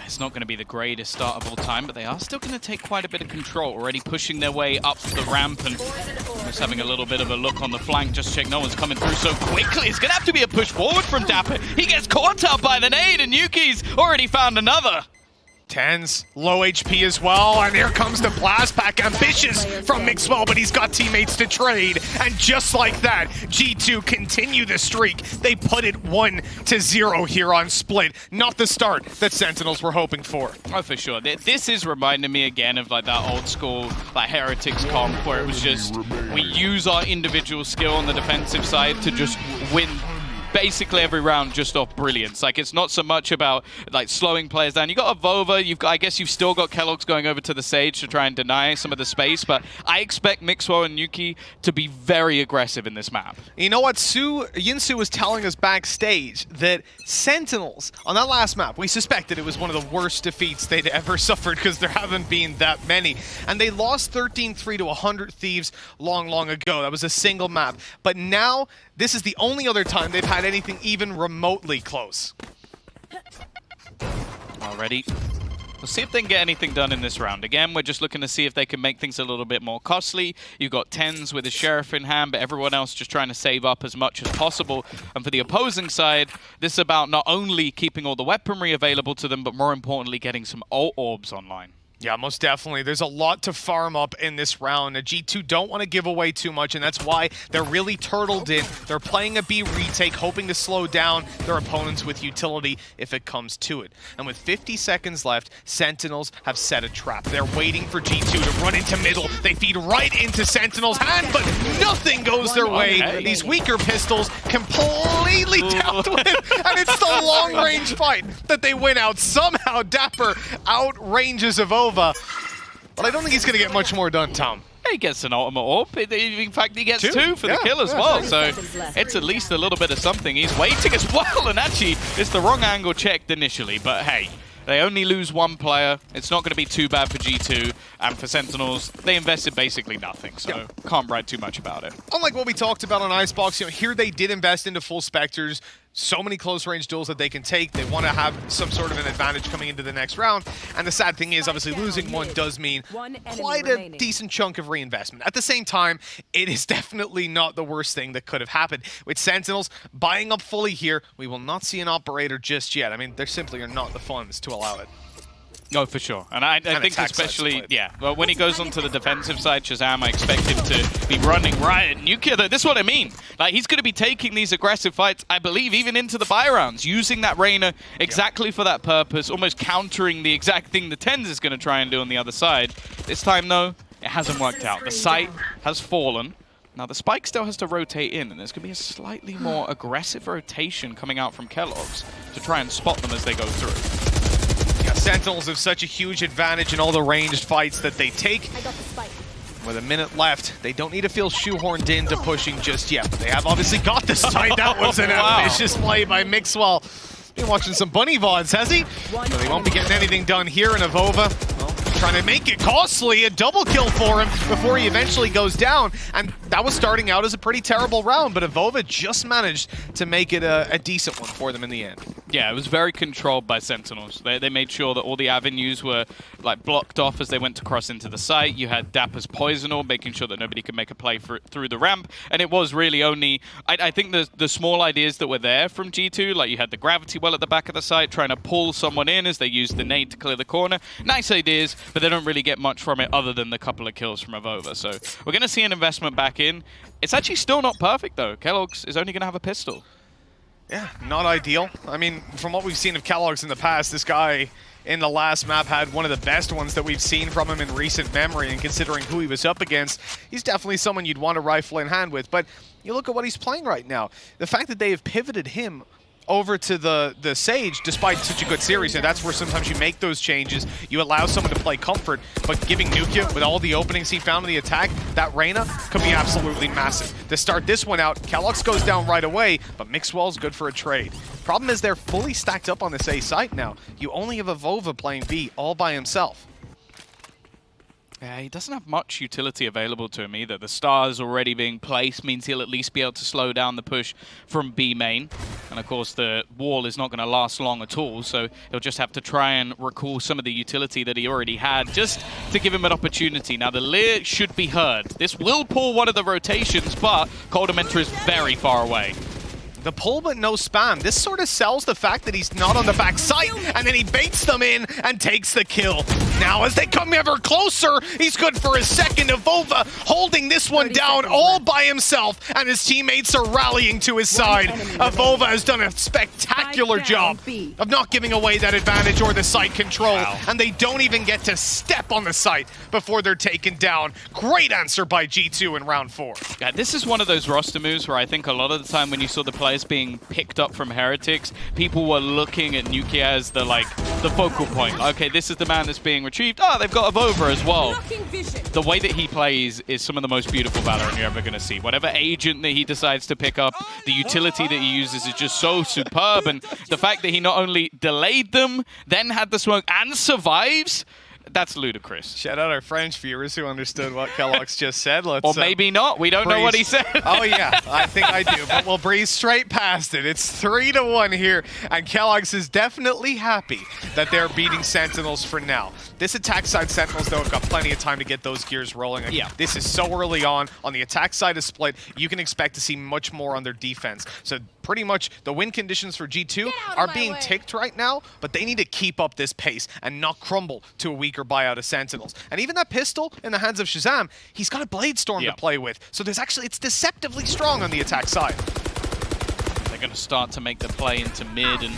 It's not going to be the greatest start of all time, but they are still going to take quite a bit of control, already pushing their way up the ramp and just having a little bit of a look on the flank. Just check no one's coming through so quickly. It's going to have to be a push forward from Dapper. He gets caught up by the nade, and Yuki's already found another. TENS, low HP as well, and here comes the blast pack. Ambitious from Mixwell, but he's got teammates to trade. And just like that, G2 continue the streak. They put it 1-0 here on Split. Not the start that Sentinels were hoping for. Oh, for sure. This is reminding me again of like that old school like Heretics comp, where it was just we use our individual skill on the defensive side to just win basically every round just off brilliance. Like, it's not so much about like slowing players down. You got a Vova, I guess you've still got Kellogg's going over to the Sage to try and deny some of the space, but I expect Mixwell and Yuki to be very aggressive in this map. You know what, Yinsu was telling us backstage that Sentinels, on that last map, we suspected it was one of the worst defeats they'd ever suffered, because there haven't been that many. And they lost 13-3 to 100 Thieves long ago. That was a single map. But now, this is the only other time they've had anything even remotely close. Already. We'll see if they can get anything done in this round. Again, we're just looking to see if they can make things a little bit more costly. You've got TENS with a Sheriff in hand, but everyone else just trying to save up as much as possible. And for the opposing side, this is about not only keeping all the weaponry available to them, but more importantly, getting some ult orbs online. Yeah, most definitely. There's a lot to farm up in this round. G2 don't want to give away too much, and that's why they're really turtled in. They're playing a B retake, hoping to slow down their opponents with utility if it comes to it. And with 50 seconds left, Sentinels have set a trap. They're waiting for G2 to run into middle. They feed right into Sentinels' hand, but nothing goes their way. These weaker pistols completely dealt with, and it's the long-range fight that they win out. Somehow, Dapper outranges Evo. But I don't think he's going to get much more done, Tom. He gets an ultimate orb. In fact, he gets two for the kill as well. So it's at least a little bit of something. He's waiting as well, and actually, it's the wrong angle checked initially. But hey, they only lose one player. It's not going to be too bad for G2. And for Sentinels, they invested basically nothing. So can't write too much about it. Unlike what we talked about on ICEBOX, here they did invest into full Spectres. So many close-range duels that they can take. They want to have some sort of an advantage coming into the next round. And the sad thing is, obviously, losing one does mean quite a decent chunk of reinvestment. At the same time, it is definitely not the worst thing that could have happened. With Sentinels buying up fully here, we will not see an operator just yet. I mean, there simply are not the funds to allow it. Oh, for sure. And I think especially, well, when he goes onto the defensive side, Shazam, I expect him to be running right at Nukia. This is what I mean. Like, he's going to be taking these aggressive fights, I believe, even into the buy rounds, using that Reyna exactly for that purpose, almost countering the exact thing the TENS is going to try and do on the other side. This time, though, it hasn't worked out. The site has fallen. Now, the spike still has to rotate in, and there's going to be a slightly more aggressive rotation coming out from Kellogg's to try and spot them as they go through. Yeah, Sentinels have such a huge advantage in all the ranged fights that they take. With a minute left, they don't need to feel shoehorned into pushing just yet. But they have obviously got the side. That was an ambitious play by Mixwell. Been watching some bunny VODs, has he? So they won't be getting anything done here in Avova. Well, trying to make it costly, a double kill for him before he eventually goes down. And that was starting out as a pretty terrible round, but Avova just managed to make it a decent one for them in the end. Yeah, it was very controlled by Sentinels. They made sure that all the avenues were like blocked off as they went to cross into the site. You had Dapper's Poisonal, making sure that nobody could make a play through the ramp. And it was really only, I think the small ideas that were there from G2, like you had the Gravity Well at the back of the site, trying to pull someone in as they used the nade to clear the corner. Nice ideas, but they don't really get much from it other than the couple of kills from Avova. So we're going to see an investment back in. It's actually still not perfect, though. Kellogg's is only going to have a pistol. Yeah, not ideal. I mean, from what we've seen of Kellogg's in the past, this guy in the last map had one of the best ones that we've seen from him in recent memory, and considering who he was up against, he's definitely someone you'd want a rifle in hand with. But you look at what he's playing right now. The fact that they have pivoted him over to the Sage, despite such a good series, and that's where sometimes you make those changes. You allow someone to play comfort, but giving Nukia, with all the openings he found in the attack, that Reyna could be absolutely massive. To start this one out, Kellogg's goes down right away, but Mixwell's good for a trade. Problem is they're fully stacked up on this A site now. You only have Avova playing B all by himself. Yeah, he doesn't have much utility available to him either. The stars already being placed means he'll at least be able to slow down the push from B main. And of course, the wall is not going to last long at all, so he'll just have to try and recall some of the utility that he already had just to give him an opportunity. Now, the Leer should be heard. This will pull one of the rotations, but Coldamentor is very far away. The pull but no spam. This sort of sells the fact that he's not on the back site, and then he baits them in and takes the kill. Now as they come ever closer, he's good for his second. Avova holding this one down all by himself, and his teammates are rallying to his side. Avova has done a spectacular job of not giving away that advantage or the site control, and they don't even get to step on the site before they're taken down. Great answer by G2 in round 4. Yeah, this is one of those roster moves where I think a lot of the time when you saw the players being picked up from Heretics, people were looking at Nukia as the focal point. Okay, this is the man that's being retrieved. Oh, they've got Avova as well. The way that he plays is some of the most beautiful Valorant you're ever going to see. Whatever agent that he decides to pick up, the utility that he uses is just so superb. And the fact that he not only delayed them, then had the smoke and survives, that's ludicrous. Shout out our French viewers who understood what Kellogg's just said. Let's, or maybe not. We don't know what he said. Oh, yeah. I think I do. But we'll breeze straight past it. It's 3-1 here. And Kellogg's is definitely happy that they're beating Sentinels for now. This attack side Sentinels, though, have got plenty of time to get those gears rolling. Yeah. This is so early on. On the attack side is split. You can expect to see much more on their defense. So pretty much the win conditions for G2 are being ticked right now, but they need to keep up this pace and not crumble to a weaker buyout of Sentinels. And even that pistol in the hands of Shazam, he's got a Blade Storm to play with. So there's actually, it's deceptively strong on the attack side. They're going to start to make the play into mid, and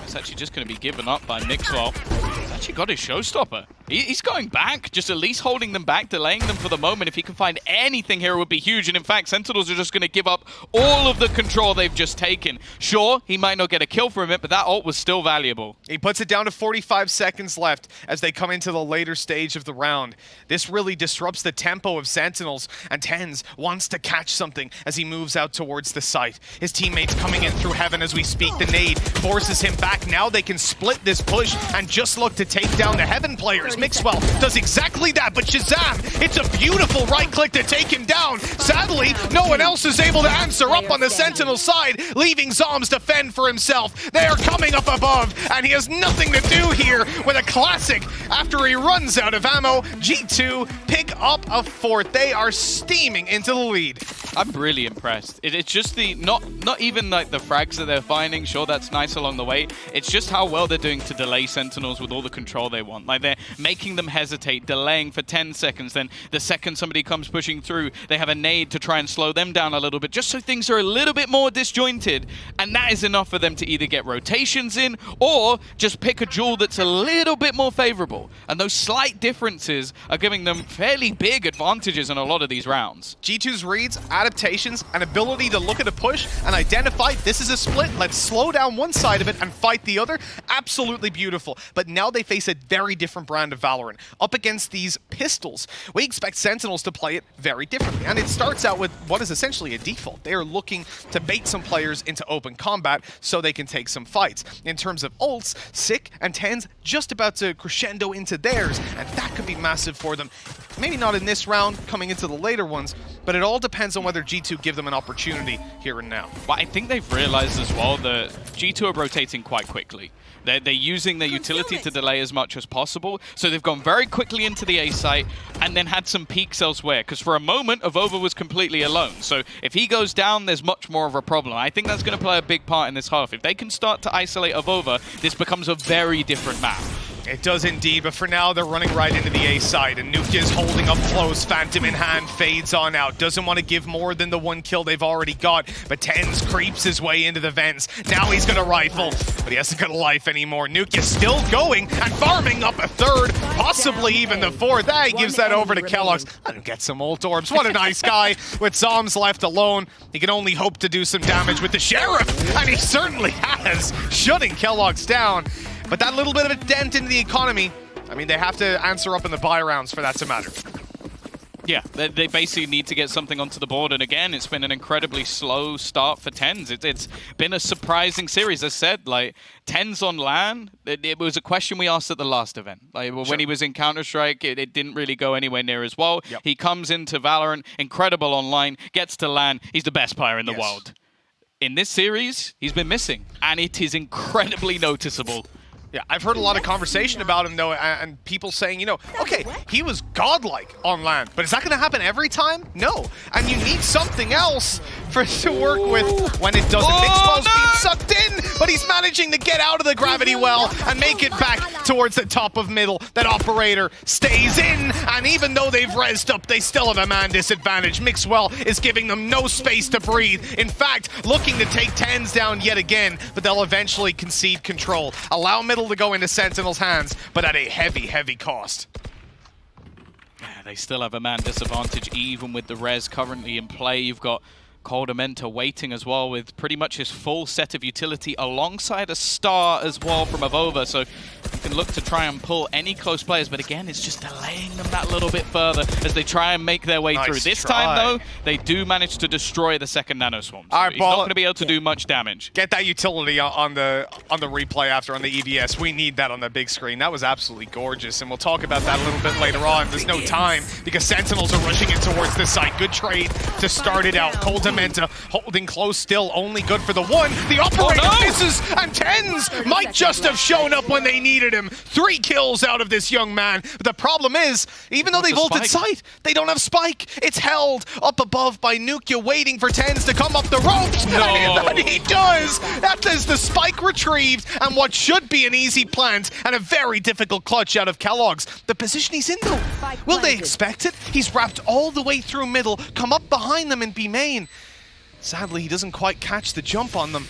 it's actually just going to be given up by Mixwell. He's actually got his showstopper. He's going back, just at least holding them back, delaying them for the moment. If he can find anything here, it would be huge. And in fact, Sentinels are just going to give up all of the control they've just taken. Sure, he might not get a kill from it, but that ult was still valuable. He puts it down to 45 seconds left as they come into the later stage of the round. This really disrupts the tempo of Sentinels, and Tens wants to catch something as he moves out towards the site. His teammates coming in through heaven as we speak. The nade forces him back. Now they can split this push and just look to take down the heaven players. Mixwell does exactly that, but Shazam, it's a beautiful right click to take him down. Sadly, no one else is able to answer up on the Sentinel side, leaving Zombs to fend for himself. They are coming up above, and he has nothing to do here with a classic. After he runs out of ammo, G2 pick up a fourth. They are steaming into the lead. I'm really impressed. It's just the, not even like the frags that they're finding, sure, that's nice along the way. It's just how well they're doing to delay Sentinels with all the control they want. Like, they're making them hesitate, delaying for 10 seconds. Then the second somebody comes pushing through, they have a nade to try and slow them down a little bit, just so things are a little bit more disjointed. And and that is enough for them to either get rotations in or just pick a duel that's a little bit more favorable. And those slight differences are giving them fairly big advantages in a lot of these rounds. G2's reads, adaptations, and ability to look at a push and identify this is a split, let's slow down one side of it and fight the other, absolutely beautiful. But now they face a very different brand of Valorant. Up against these pistols, we expect Sentinels to play it very differently. And it starts out with what is essentially a default. They are looking to bait some players into open combat so they can take some fights. In terms of ults, Sick and Tens just about to crescendo into theirs, and that could be massive for them. Maybe not in this round, coming into the later ones, but it all depends on whether G2 give them an opportunity here and now. Well, I think they've realized as well that G2 are rotating quite quickly. They're using their utility to delay as much as possible, so they've gone very quickly into the A site and then had some peaks elsewhere, because for a moment, Avova was completely alone. So if he goes down, there's much more of a problem. I think that's going to play a big part in this half. If they can start to isolate Avova, this becomes a very different map. It does indeed, but for now, they're running right into the A side, and Nuke is holding up close. Phantom in hand, fades on out. Doesn't want to give more than the one kill they've already got, but Tens creeps his way into the vents. Now he's going to rifle, but he hasn't got a life anymore. Nuke is still going and farming up a third, possibly even the fourth. He gives that over to Kellogg's. Let him get some ult orbs. What a nice guy. With Zoms left alone, he can only hope to do some damage with the Sheriff, and he certainly has, shutting Kellogg's down. But that little bit of a dent into the economy, I mean, they have to answer up in the buy rounds for that to matter. Yeah, they basically need to get something onto the board. And again, it's been an incredibly slow start for Tens. It's been a surprising series. As I said, like, Tens on LAN, it was a question we asked at the last event. Like, when he was in Counter-Strike, it didn't really go anywhere near as well. Yep. He comes into Valorant, incredible online, gets to LAN, he's the best player in the world. In this series, he's been missing, and it is incredibly noticeable. Yeah, I've heard a lot of conversation about him, though, and people saying, you know, okay, he was godlike on LAN, but is that going to happen every time? No. And you need something else for it to work with when it doesn't. Mixwell's being sucked in, but he's managing to get out of the gravity well and make it back towards the top of middle. That operator stays in, and even though they've rezzed up, they still have a man disadvantage. Mixwell is giving them no space to breathe. In fact, looking to take Tens down yet again, but they'll eventually concede control. Allow middle to go into Sentinel's hands, but at a heavy, heavy cost. Yeah, they still have a man disadvantage, even with the res currently in play. You've got Coldamenta waiting as well with pretty much his full set of utility alongside a star as well from Avova. So you can look to try and pull any close players, but again, it's just delaying them that little bit further as they try and make their way through. This time, though, they do manage to destroy the second Nano Swarm. So he's not going to be able to do much damage. Get that utility on the replay after on the EVS. We need that on the big screen. That was absolutely gorgeous, and we'll talk about that a little bit later on. There's no time because Sentinels are rushing in towards this side. Good trade to start it out. Coldamenta holding close still, only good for the one. The operator misses, and Tens might just have shown up when they needed him. 3 kills out of this young man. But the problem is, even though they've ulted sight, they don't have Spike. It's held up above by Nukia, waiting for Tens to come up the ropes. And he does. That is the Spike retrieved, and what should be an easy plant and a very difficult clutch out of Kellogg's. The position he's in, though, will they expect it? He's wrapped all the way through middle, come up behind them and be main. Sadly, he doesn't quite catch the jump on them.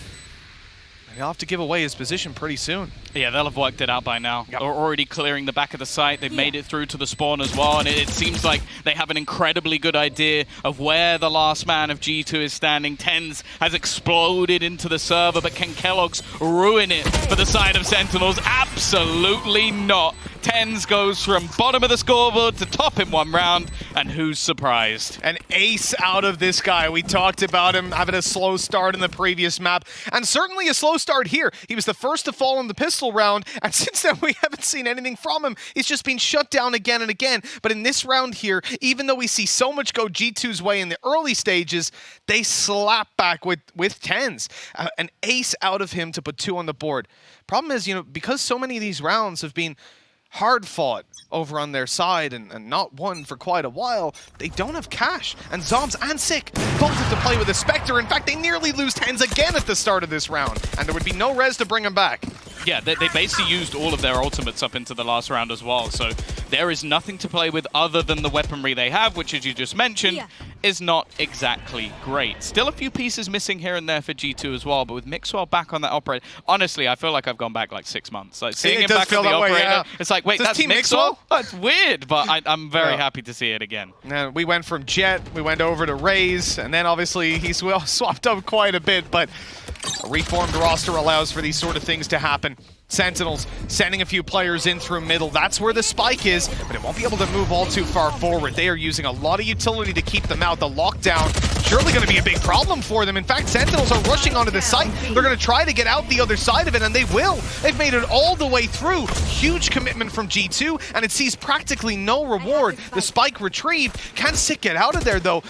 He'll have to give away his position pretty soon. Yeah, they'll have worked it out by now. Yep. They're already clearing the back of the site. They've made it through to the spawn as well, and it seems like they have an incredibly good idea of where the last man of G2 is standing. Tens has exploded into the server, but can Kellogg's ruin it for the side of Sentinels? Absolutely not. Tens goes from bottom of the scoreboard to top in one round, and who's surprised? An ace out of this guy. We talked about him having a slow start in the previous map, and certainly a slow start here. He was the first to fall in the pistol round, and since then we haven't seen anything from him. He's just been shut down again and again. But in this round here, even though we see so much go G2's way in the early stages, they slap back with Tens. An ace out of him to put 2 on the board. Problem is, you know, because so many of these rounds have been hard fought over on their side and not won for quite a while, they don't have cash. And Zoms and Sick both have to play with a Spectre. In fact, they nearly lose Tens again at the start of this round, and there would be no res to bring him back. Yeah, they basically used all of their ultimates up into the last round as well, so there is nothing to play with other than the weaponry they have, which, as you just mentioned, is not exactly great. Still a few pieces missing here and there for G2 as well, but with Mixwell back on that operator, honestly, I feel like I've gone back like 6 months. Like seeing him back on the operator, it's like, wait, that's Mixwell? That's weird, but I'm very happy to see it again. And we went from Jet, we went over to Raze, and then obviously he swapped up quite a bit, but a reformed roster allows for these sort of things to happen. Sentinels sending a few players in through middle. That's where the spike is, but it won't be able to move all too far forward. They are using a lot of utility to keep them out. The lockdown surely going to be a big problem for them. In fact, Sentinels are rushing onto the site. They're going to try to get out the other side of it, and they will. They've made it all the way through. Huge commitment from G2, and it sees practically no reward. The spike retrieved. Can Sick get out of there, though?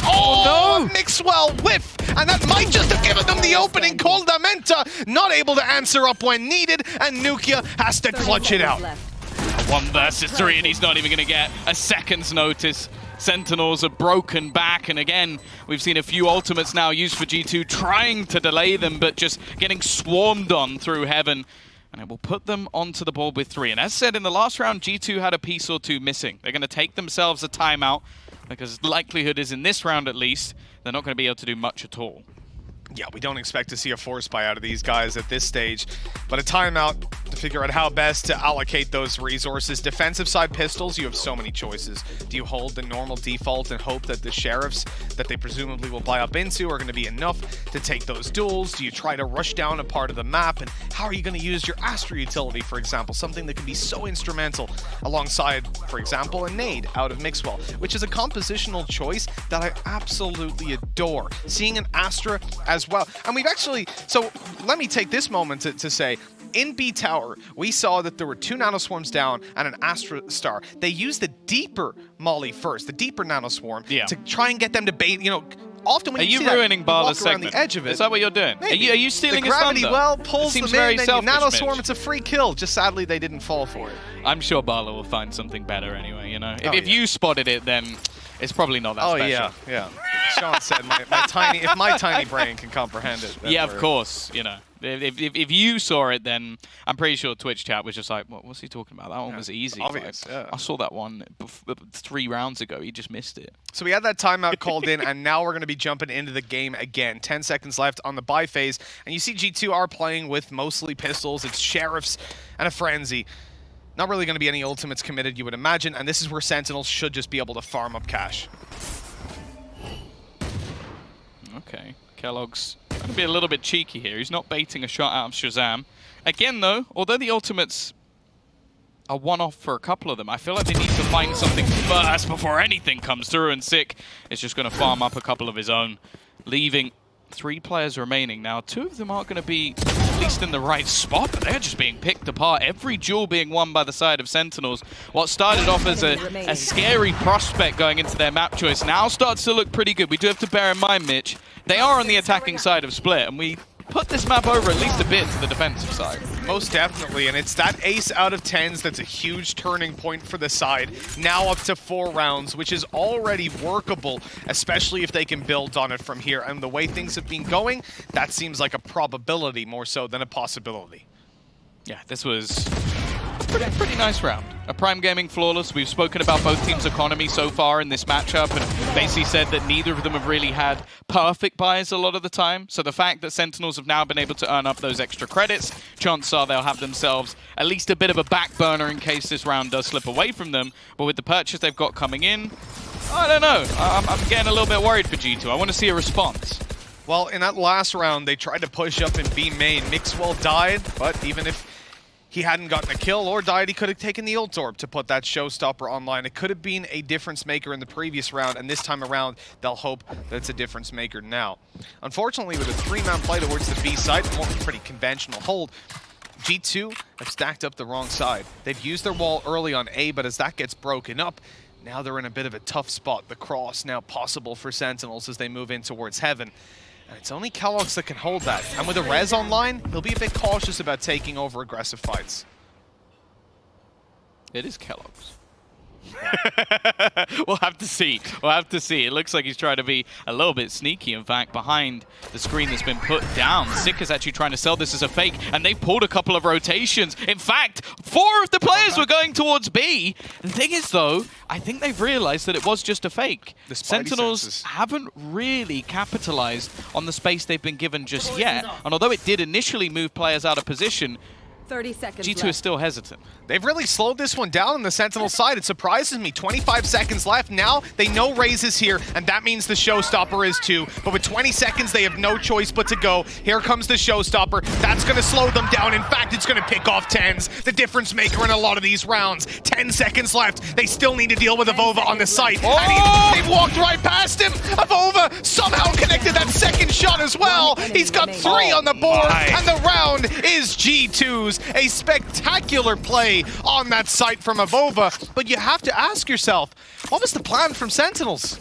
Oh, no! Mixwell whiff! And that might just have given them the opening. Coldamenta not able to answer up when needed, and Nukia has to clutch it out. 1 versus 3, and he's not even going to get a second's notice. Sentinels are broken back, and again, we've seen a few ultimates now used for G2, trying to delay them, but just getting swarmed on through Heaven. And it will put them onto the board with 3. And as said, in the last round, G2 had a piece or two missing. They're going to take themselves a timeout, because the likelihood is in this round at least, they're not going to be able to do much at all. Yeah, we don't expect to see a force buy out of these guys at this stage, but a timeout to figure out how best to allocate those resources. Defensive side pistols, you have so many choices. Do you hold the normal default and hope that the sheriffs that they presumably will buy up into are going to be enough to take those duels? Do you try to rush down a part of the map? And how are you going to use your Astra utility, for example, something that can be so instrumental alongside, for example, a nade out of Mixwell, which is a compositional choice that I absolutely adore. Seeing an Astra as well. And we've actually, so let me take this moment to say, in B Tower, we saw that there were 2 nanoswarms down and an Astra Star. They used the deeper molly first, the deeper nanoswarm, to try and get them to bait, you know, often when you see ruining that, Barla's around segment? the edge of it. Is that what you're doing? Are you stealing his thunder? The gravity well pulls them in, then you selfish, nanoswarm, Mitch. it's a free kill. Just sadly, they didn't fall for it. I'm sure Barla will find something better anyway, you know? If you spotted it, then it's probably not that special. yeah. Sean said, if my tiny brain can comprehend it. Yeah, of course, you know. If you saw it, then I'm pretty sure Twitch chat was just like, what's he talking about? That one was easy. Obvious, I saw that one 3 rounds ago. He just missed it. So we had that timeout called in, and now we're going to be jumping into the game again. 10 seconds left on the buy phase, and you see G2 are playing with mostly pistols. It's Sheriffs and a Frenzy. Not really going to be any ultimates committed, you would imagine, and this is where Sentinels should just be able to farm up cash. Okay, Kellogg's going to be a little bit cheeky here. He's not baiting a shot out of Shazam. Again, though, although the ultimates are one-off for a couple of them, I feel like they need to find something first before anything comes through, and Sick is just going to farm up a couple of his own, leaving 3 players remaining. Now, 2 of them aren't going to be at least in the right spot, but they're just being picked apart. Every duel being won by the side of Sentinels. What started off as a scary prospect going into their map choice now starts to look pretty good. We do have to bear in mind, Mitch, they are on the attacking side of Split, and we put this map over at least a bit to the defensive side. Most definitely, and it's that ace out of 10s that's a huge turning point for the side. Now up to 4 rounds, which is already workable, especially if they can build on it from here. And the way things have been going, that seems like a probability more so than a possibility. Yeah, this was a pretty nice round. A Prime Gaming flawless. We've spoken about both teams' economy so far in this matchup, and basically said that neither of them have really had perfect buys a lot of the time. So the fact that Sentinels have now been able to earn up those extra credits, chances are they'll have themselves at least a bit of a back burner in case this round does slip away from them. But with the purchase they've got coming in, I don't know. I'm getting a little bit worried for G2. I want to see a response. Well, in that last round, they tried to push up in B main. Mixwell died, but even if he hadn't gotten a kill or died, he could have taken the ult orb to put that showstopper online. It could have been a difference maker in the previous round, and this time around, they'll hope that it's a difference maker now. Unfortunately, with a 3-man play towards the B side, more pretty conventional hold, G2 have stacked up the wrong side. They've used their wall early on A, but as that gets broken up, now they're in a bit of a tough spot. The cross now possible for Sentinels as they move in towards Heaven. And it's only Kellogg's that can hold that. And with a res online, he'll be a bit cautious about taking over aggressive fights. It is Kellogg's. We'll have to see. We'll have to see. It looks like he's trying to be a little bit sneaky, in fact, behind the screen that's been put down. Sick is actually trying to sell this as a fake, and they pulled a couple of rotations. In fact, 4 of the players were going towards B. The thing is, though, I think they've realized that it was just a fake. The Spidey Sentinels senses. haven't really capitalized on the space they've been given just yet. And although it did initially move players out of position, 30 seconds G2 left. is still hesitant. They've really slowed this one down on the Sentinel side. It surprises me. 25 seconds left. Now they know Raze is here, and that means the showstopper is too. But with 20 seconds, they have no choice but to go. Here comes the showstopper. That's going to slow them down. In fact, it's going to pick off TenZ, the difference maker in a lot of these rounds. 10 seconds left. They still need to deal with Avova on the site. Oh! And they've walked right past him. Avova somehow connected that second shot as well. He's got 3 on the board, and the round is G2's. A spectacular play on that site from Avova, but you have to ask yourself, what was the plan from Sentinels?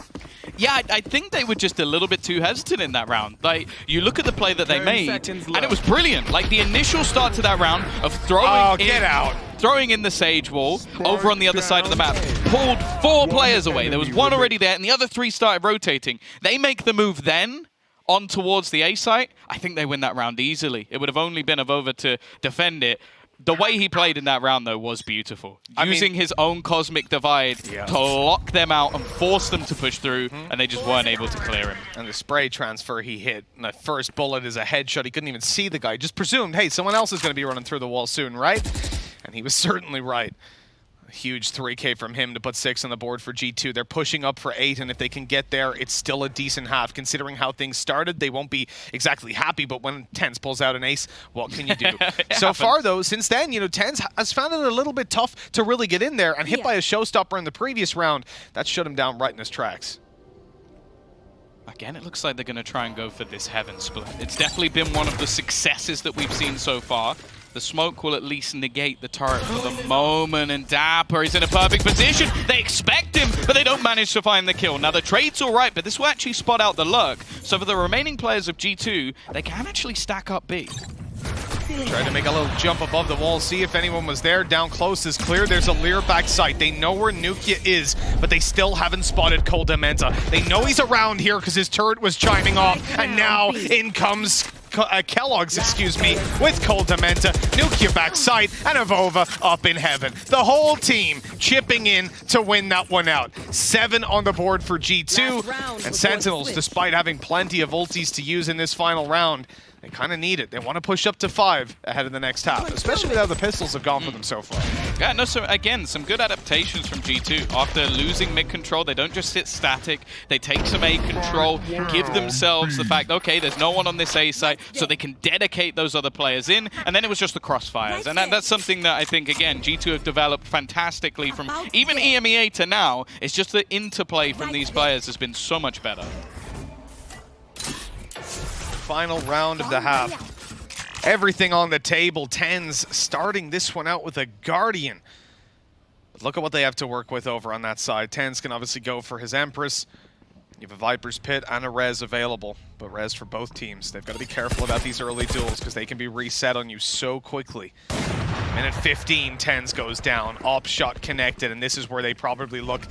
Yeah, I think they were just a little bit too hesitant in that round. Like, you look at the play that they made, and it was brilliant. Like, the initial start to that round of throwing in the Sage Wall over on the other side of the map, pulled 4 players away. There was 1 already there, and the other 3 started rotating. They make the move then on towards the A site. I think they win that round easily. It would have only been Avova to defend it. The way he played in that round, though, was beautiful. Using his own Cosmic Divide to lock them out and force them to push through, and they just weren't able to clear him. And the spray transfer he hit, and that first bullet is a headshot. He couldn't even see the guy. Just presumed, hey, someone else is going to be running through the wall soon, right? And he was certainly right. A huge 3K from him to put 6 on the board for G2. They're pushing up for 8, and if they can get there, it's still a decent half. Considering how things started, they won't be exactly happy, but when TenZ pulls out an ace, what can you do? So far, though, since then, you know, TenZ has found it a little bit tough to really get in there, and hit by a showstopper in the previous round, that shut him down right in his tracks. Again, it looks like they're going to try and go for this Heaven split. It's definitely been one of the successes that we've seen so far. The smoke will at least negate the turret for the moment, and Dapper is in a perfect position. They expect him, but they don't manage to find the kill. Now, the trade's all right, but this will actually spot out the Lurk. So for the remaining players of G2, they can actually stack up B. Tried to make a little jump above the wall, see if anyone was there. Down close is clear. There's a Lear back sight. They know where Nukia is, but they still haven't spotted Koldamenta. They know he's around here because his turret was chiming off, and now in comes Kellogg's, with Koldamenta, Nukia back sight, and Avova up in heaven. The whole team chipping in to win that one out. 7 on the board for G2, and Sentinels, despite having plenty of ultis to use in this final round, they kind of need it. They want to push up to 5 ahead of the next half, especially now the pistols have gone for them so far. Yeah, no, so again, some good adaptations from G2. After losing mid control, they don't just sit static. They take some A control, give themselves the fact, okay, there's no one on this A site, so they can dedicate those other players in, and then it was just the crossfires. And that's something that I think, again, G2 have developed fantastically from even EMEA to now. It's just the interplay from these players has been so much better. Final round of the half. Everything on the table. TenZ starting this one out with a Guardian. But look at what they have to work with over on that side. TenZ can obviously go for his Empress. You have a Viper's Pit and a Res available, but Res for both teams. They've got to be careful about these early duels because they can be reset on you so quickly. Minute 15, TenZ goes down. Op shot connected, and this is where they probably look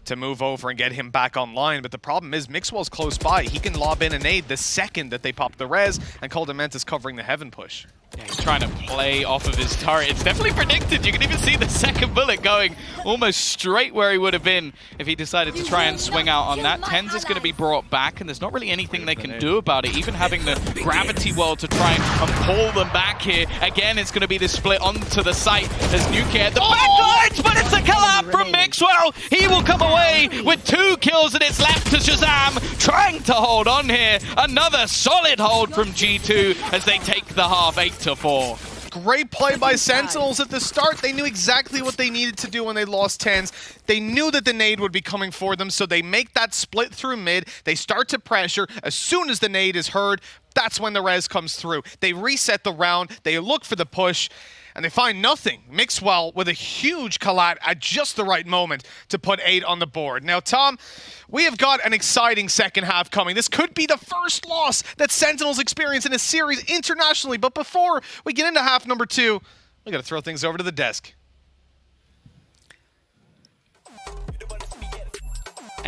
to move over and get him back online. But the problem is Mixwell's close by. He can lob in a nade the second that they pop the res, and Koldamenta's covering the heaven push. Yeah, he's trying to play off of his turret. It's definitely predicted. You can even see the second bullet going almost straight where he would have been if he decided to try and swing out on that. TenZ is going to be brought back, and there's not really anything they can do about it. Even having the gravity well to try and pull them back here. Again, it's going to be this split onto the site as Nukia at the backlines, but it's a collab from Mixwell. He will come away with 2 kills, and it's left to Shazam trying to hold on here. Another solid hold from G2 as they take the half 8-4. Great play by Sentinels at the start. They knew exactly what they needed to do when they lost TenZ. They knew that the nade would be coming for them, so they make that split through mid. They start to pressure. As soon as the nade is heard, that's when the res comes through. They reset the round. They look for the push, and they find nothing. Mixwell with a huge collat at just the right moment to put 8 on the board. Now, Tom, we have got an exciting second half coming. This could be the first loss that Sentinels experience in a series internationally. But before we get into half number 2, we got to throw things over to the desk.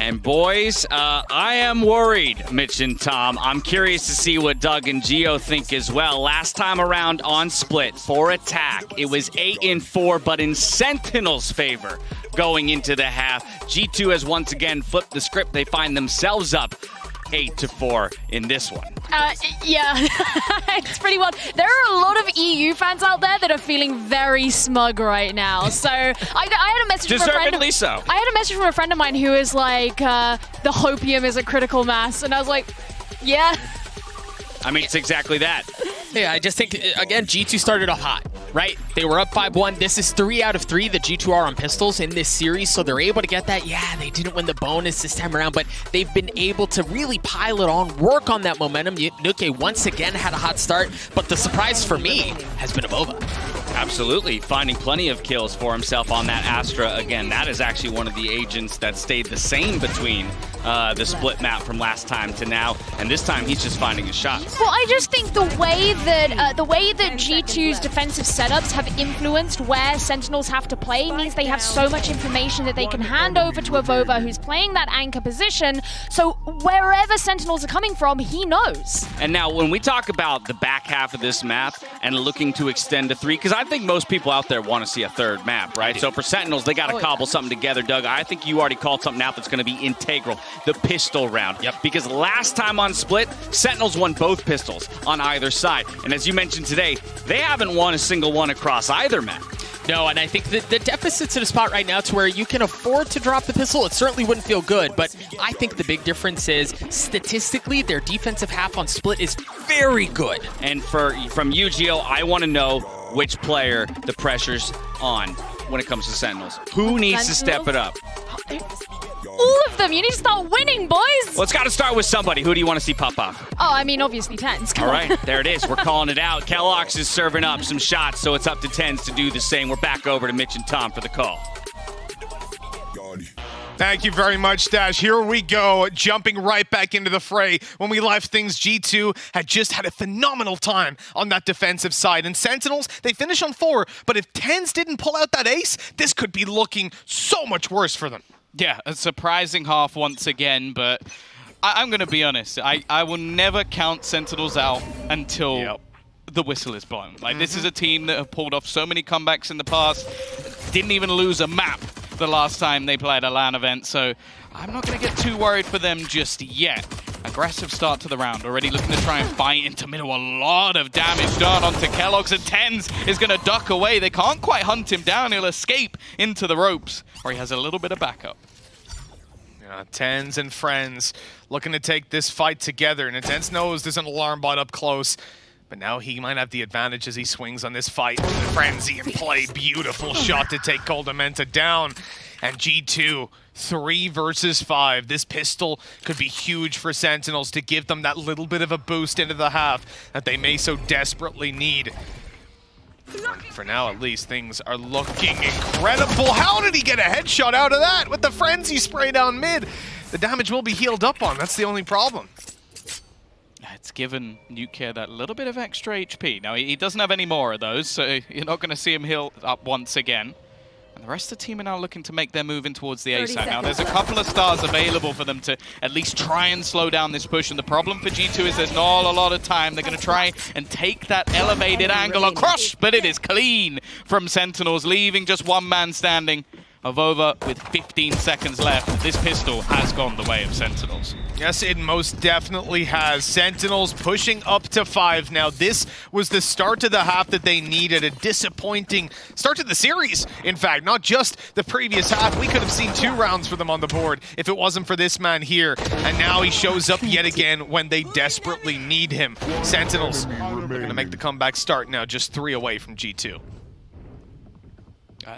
And boys, I am worried, Mitch and Tom. I'm curious to see what Doug and Gio think as well. Last time around on Split for attack, it was 8-4, but in Sentinels' favor going into the half. G2 has once again flipped the script. They find themselves up 8-4 in this one. Yeah, it's pretty well. There are a lot of EU fans out there that are feeling very smug right now. So I had a message from a friend. Deservedly so. I had a message from a friend of mine who is like, the hopium is a critical mass, and I was like, yeah. I mean, it's exactly that. Yeah, I just think, again, G2 started off hot, right? They were up 5-1. This is 3 out of 3 that G2 are on pistols in this series, so they're able to get that. Yeah, they didn't win the bonus this time around, but they've been able to really pile it on, work on that momentum. Nuke once again had a hot start, but the surprise for me has been Avova. Absolutely, finding plenty of kills for himself on that Astra. Again, that is actually one of the agents that stayed the same between the split map from last time to now, and this time he's just finding his shots. Well, I just think the way that G2's defensive setups have influenced where Sentinels have to play means they have so much information that they can hand over to Avova, who's playing that anchor position. So wherever Sentinels are coming from, he knows. And now, when we talk about the back half of this map and looking to extend to 3, because I think most people out there want to see a third map, right? So for Sentinels, they got to cobble something together, Doug. I think you already called something out that's going to be integral. The pistol round. Yep. Because last time on Split, Sentinels won both pistols on either side. And as you mentioned today, they haven't won a single one across either map. No, and I think that the deficit's at a spot right now to where you can afford to drop the pistol. It certainly wouldn't feel good, but I think the big difference is statistically their defensive half on Split is very good. And from you, Gio, I want to know which player the pressure's on when it comes to Sentinels. Who needs to step it up? All of them. You need to start winning, boys. Well, it's got to start with somebody. Who do you want to see pop off? Oh, I mean, obviously Tens. All right, there it is. We're calling it out. Kellogg's is serving up some shots, so it's up to Tens to do the same. We're back over to Mitch and Tom for the call. Thank you very much, Dash. Here we go, jumping right back into the fray. When we left things, G2 had just had a phenomenal time on that defensive side. And Sentinels, they finish on 4, but if Tens didn't pull out that ace, this could be looking so much worse for them. Yeah, a surprising half once again, but I'm going to be honest. I will never count Sentinels out until the whistle is blown. Like, this is a team that have pulled off so many comebacks in the past, didn't even lose a map the last time they played a LAN event, so I'm not going to get too worried for them just yet. Aggressive start to the round, already looking to try and fight into middle. A lot of damage done onto Kellogg's, and Tens is going to duck away. They can't quite hunt him down. He'll escape into the ropes, or he has a little bit of backup. Yeah, Tens and friends looking to take this fight together, and Tens knows there's an alarm bot up close. But now he might have the advantage as he swings on this fight. Frenzy in play. Beautiful shot to take Coldamenta down. And G2, 3 versus 5. This pistol could be huge for Sentinels to give them that little bit of a boost into the half that they may so desperately need. And for now, at least, things are looking incredible. How did he get a headshot out of that with the Frenzy spray down mid? The damage will be healed up on. That's the only problem. It's given Nuke that little bit of extra HP. Now, he doesn't have any more of those, so you're not going to see him heal up once again. And the rest of the team are now looking to make their move in towards the A side. Now, there's a couple of stars available for them to at least try and slow down this push. And the problem for G2 is there's not a lot of time. They're going to try and take that elevated angle across, but it is clean from Sentinels, leaving just one man standing. Avova with 15 seconds left. This pistol has gone the way of Sentinels. Yes, it most definitely has. Sentinels pushing up to 5 now. This was the start to the half that they needed. A disappointing start to the series, in fact, not just the previous half. We could have seen 2 rounds for them on the board if it wasn't for this man here. And now he shows up yet again when they desperately need him. Sentinels are going to make the comeback start now, just 3 away from G2.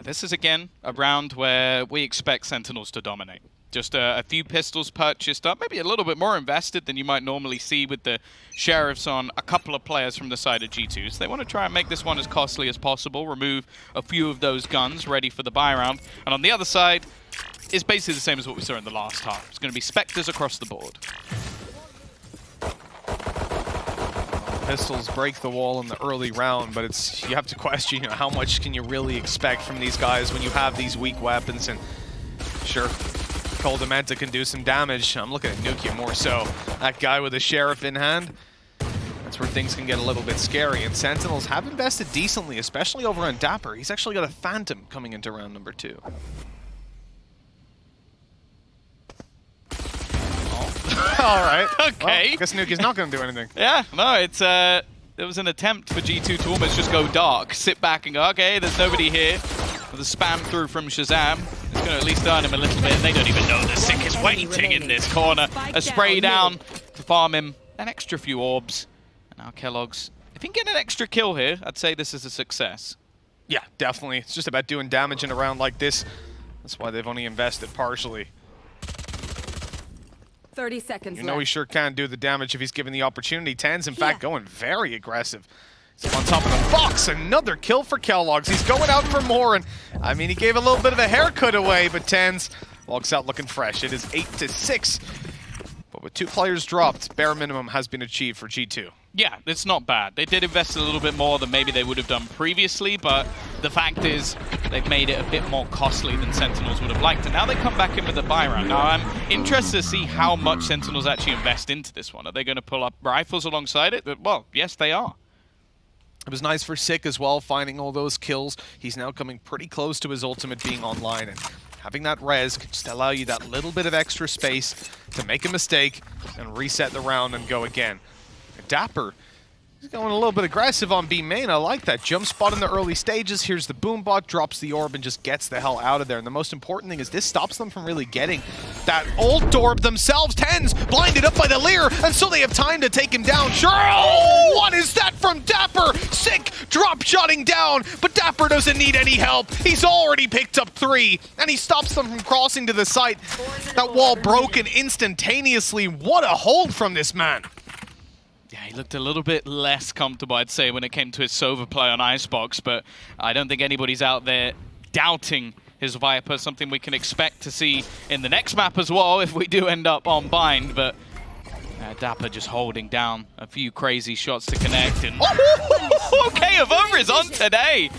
This is, again, a round where we expect Sentinels to dominate. Just a few pistols purchased up, maybe a little bit more invested than you might normally see with the Sheriffs on a couple of players from the side of G2. So they want to try and make this one as costly as possible, remove a few of those guns ready for the buy round. And on the other side, it's basically the same as what we saw in the last half. It's going to be Spectres across the board. Pistols break the wall in the early round, but you have to question, how much can you really expect from these guys when you have these weak weapons? And sure, Cold Dementa can do some damage. I'm looking at Nukia more so. That guy with the Sheriff in hand. That's where things can get a little bit scary. And Sentinels have invested decently, especially over on Dapper. He's actually got a Phantom coming into round number 2. All right. Okay. Well, I guess Nukia's not going to do anything. Yeah, no, it's there was an attempt for G2 to almost just go dark, sit back and go, okay, there's nobody here. With a spam through from Shazam, it's going to at least earn him a little bit. They don't even know the Sick is waiting in this corner. A spray down to farm him an extra few orbs. And now Kellogg's, if he can get an extra kill here, I'd say this is a success. Yeah, definitely. It's just about doing damage in a round like this. That's why they've only invested partially. 30 seconds You know he sure can do the damage if he's given the opportunity. Ten's, in fact, going very aggressive. He's on top of the box. Another kill for Kellogg's. He's going out for more. And I mean, he gave a little bit of a haircut away, but Ten's walks out looking fresh. It is 8-6. But with 2 players dropped, bare minimum has been achieved for G2. Yeah, it's not bad. They did invest a little bit more than maybe they would have done previously, but the fact is they've made it a bit more costly than Sentinels would have liked, and now they come back in with a buy round. Now, I'm interested to see how much Sentinels actually invest into this one. Are they going to pull up rifles alongside it? Well, yes, they are. It was nice for Sick as well, finding all those kills. He's now coming pretty close to his ultimate being online, and having that res can just allow you that little bit of extra space to make a mistake and reset the round and go again. Dapper, he's going a little bit aggressive on B main. I like that. Jump spot in the early stages. Here's the boombot, drops the orb, and just gets the hell out of there. And the most important thing is this stops them from really getting that ult orb themselves. Ten's blinded up by the Leer, and so they have time to take him down. Sure. Oh, what is that from Dapper? Sick drop-shotting down, but Dapper doesn't need any help. He's already picked up 3, and he stops them from crossing to the site. That wall broken instantaneously. What a hold from this man. Yeah, he looked a little bit less comfortable, I'd say, when it came to his Sova play on ICEBOX, but I don't think anybody's out there doubting his Viper, something we can expect to see in the next map as well if we do end up on Bind, but Dapper just holding down a few crazy shots to connect, and okay, Avova is on today.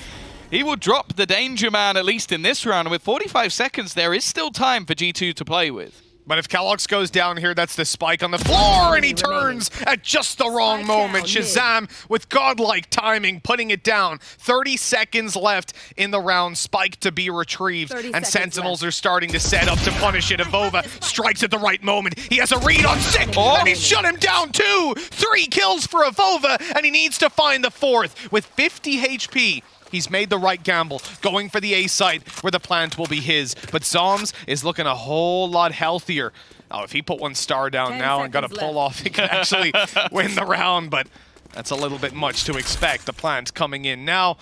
He will drop the Danger Man, at least in this round, and with 45 seconds, there is still time for G2 to play with. But if Kellogg's goes down here, that's the spike on the floor, and he turns at just the wrong moment. Shazam, with godlike timing, putting it down. 30 seconds left in the round. Spike to be retrieved, and Sentinels are starting to set up to punish it. Avova strikes at the right moment. He has a read on Sick, and he's shut him down too. 3 kills for Avova, and he needs to find the 4th. With 50 HP, he's made the right gamble, going for the A site where the plant will be his. But Zoms is looking a whole lot healthier. Oh, if he put 1 star down now and got a pull off, he could actually win the round, but that's a little bit much to expect. The plant's coming in now,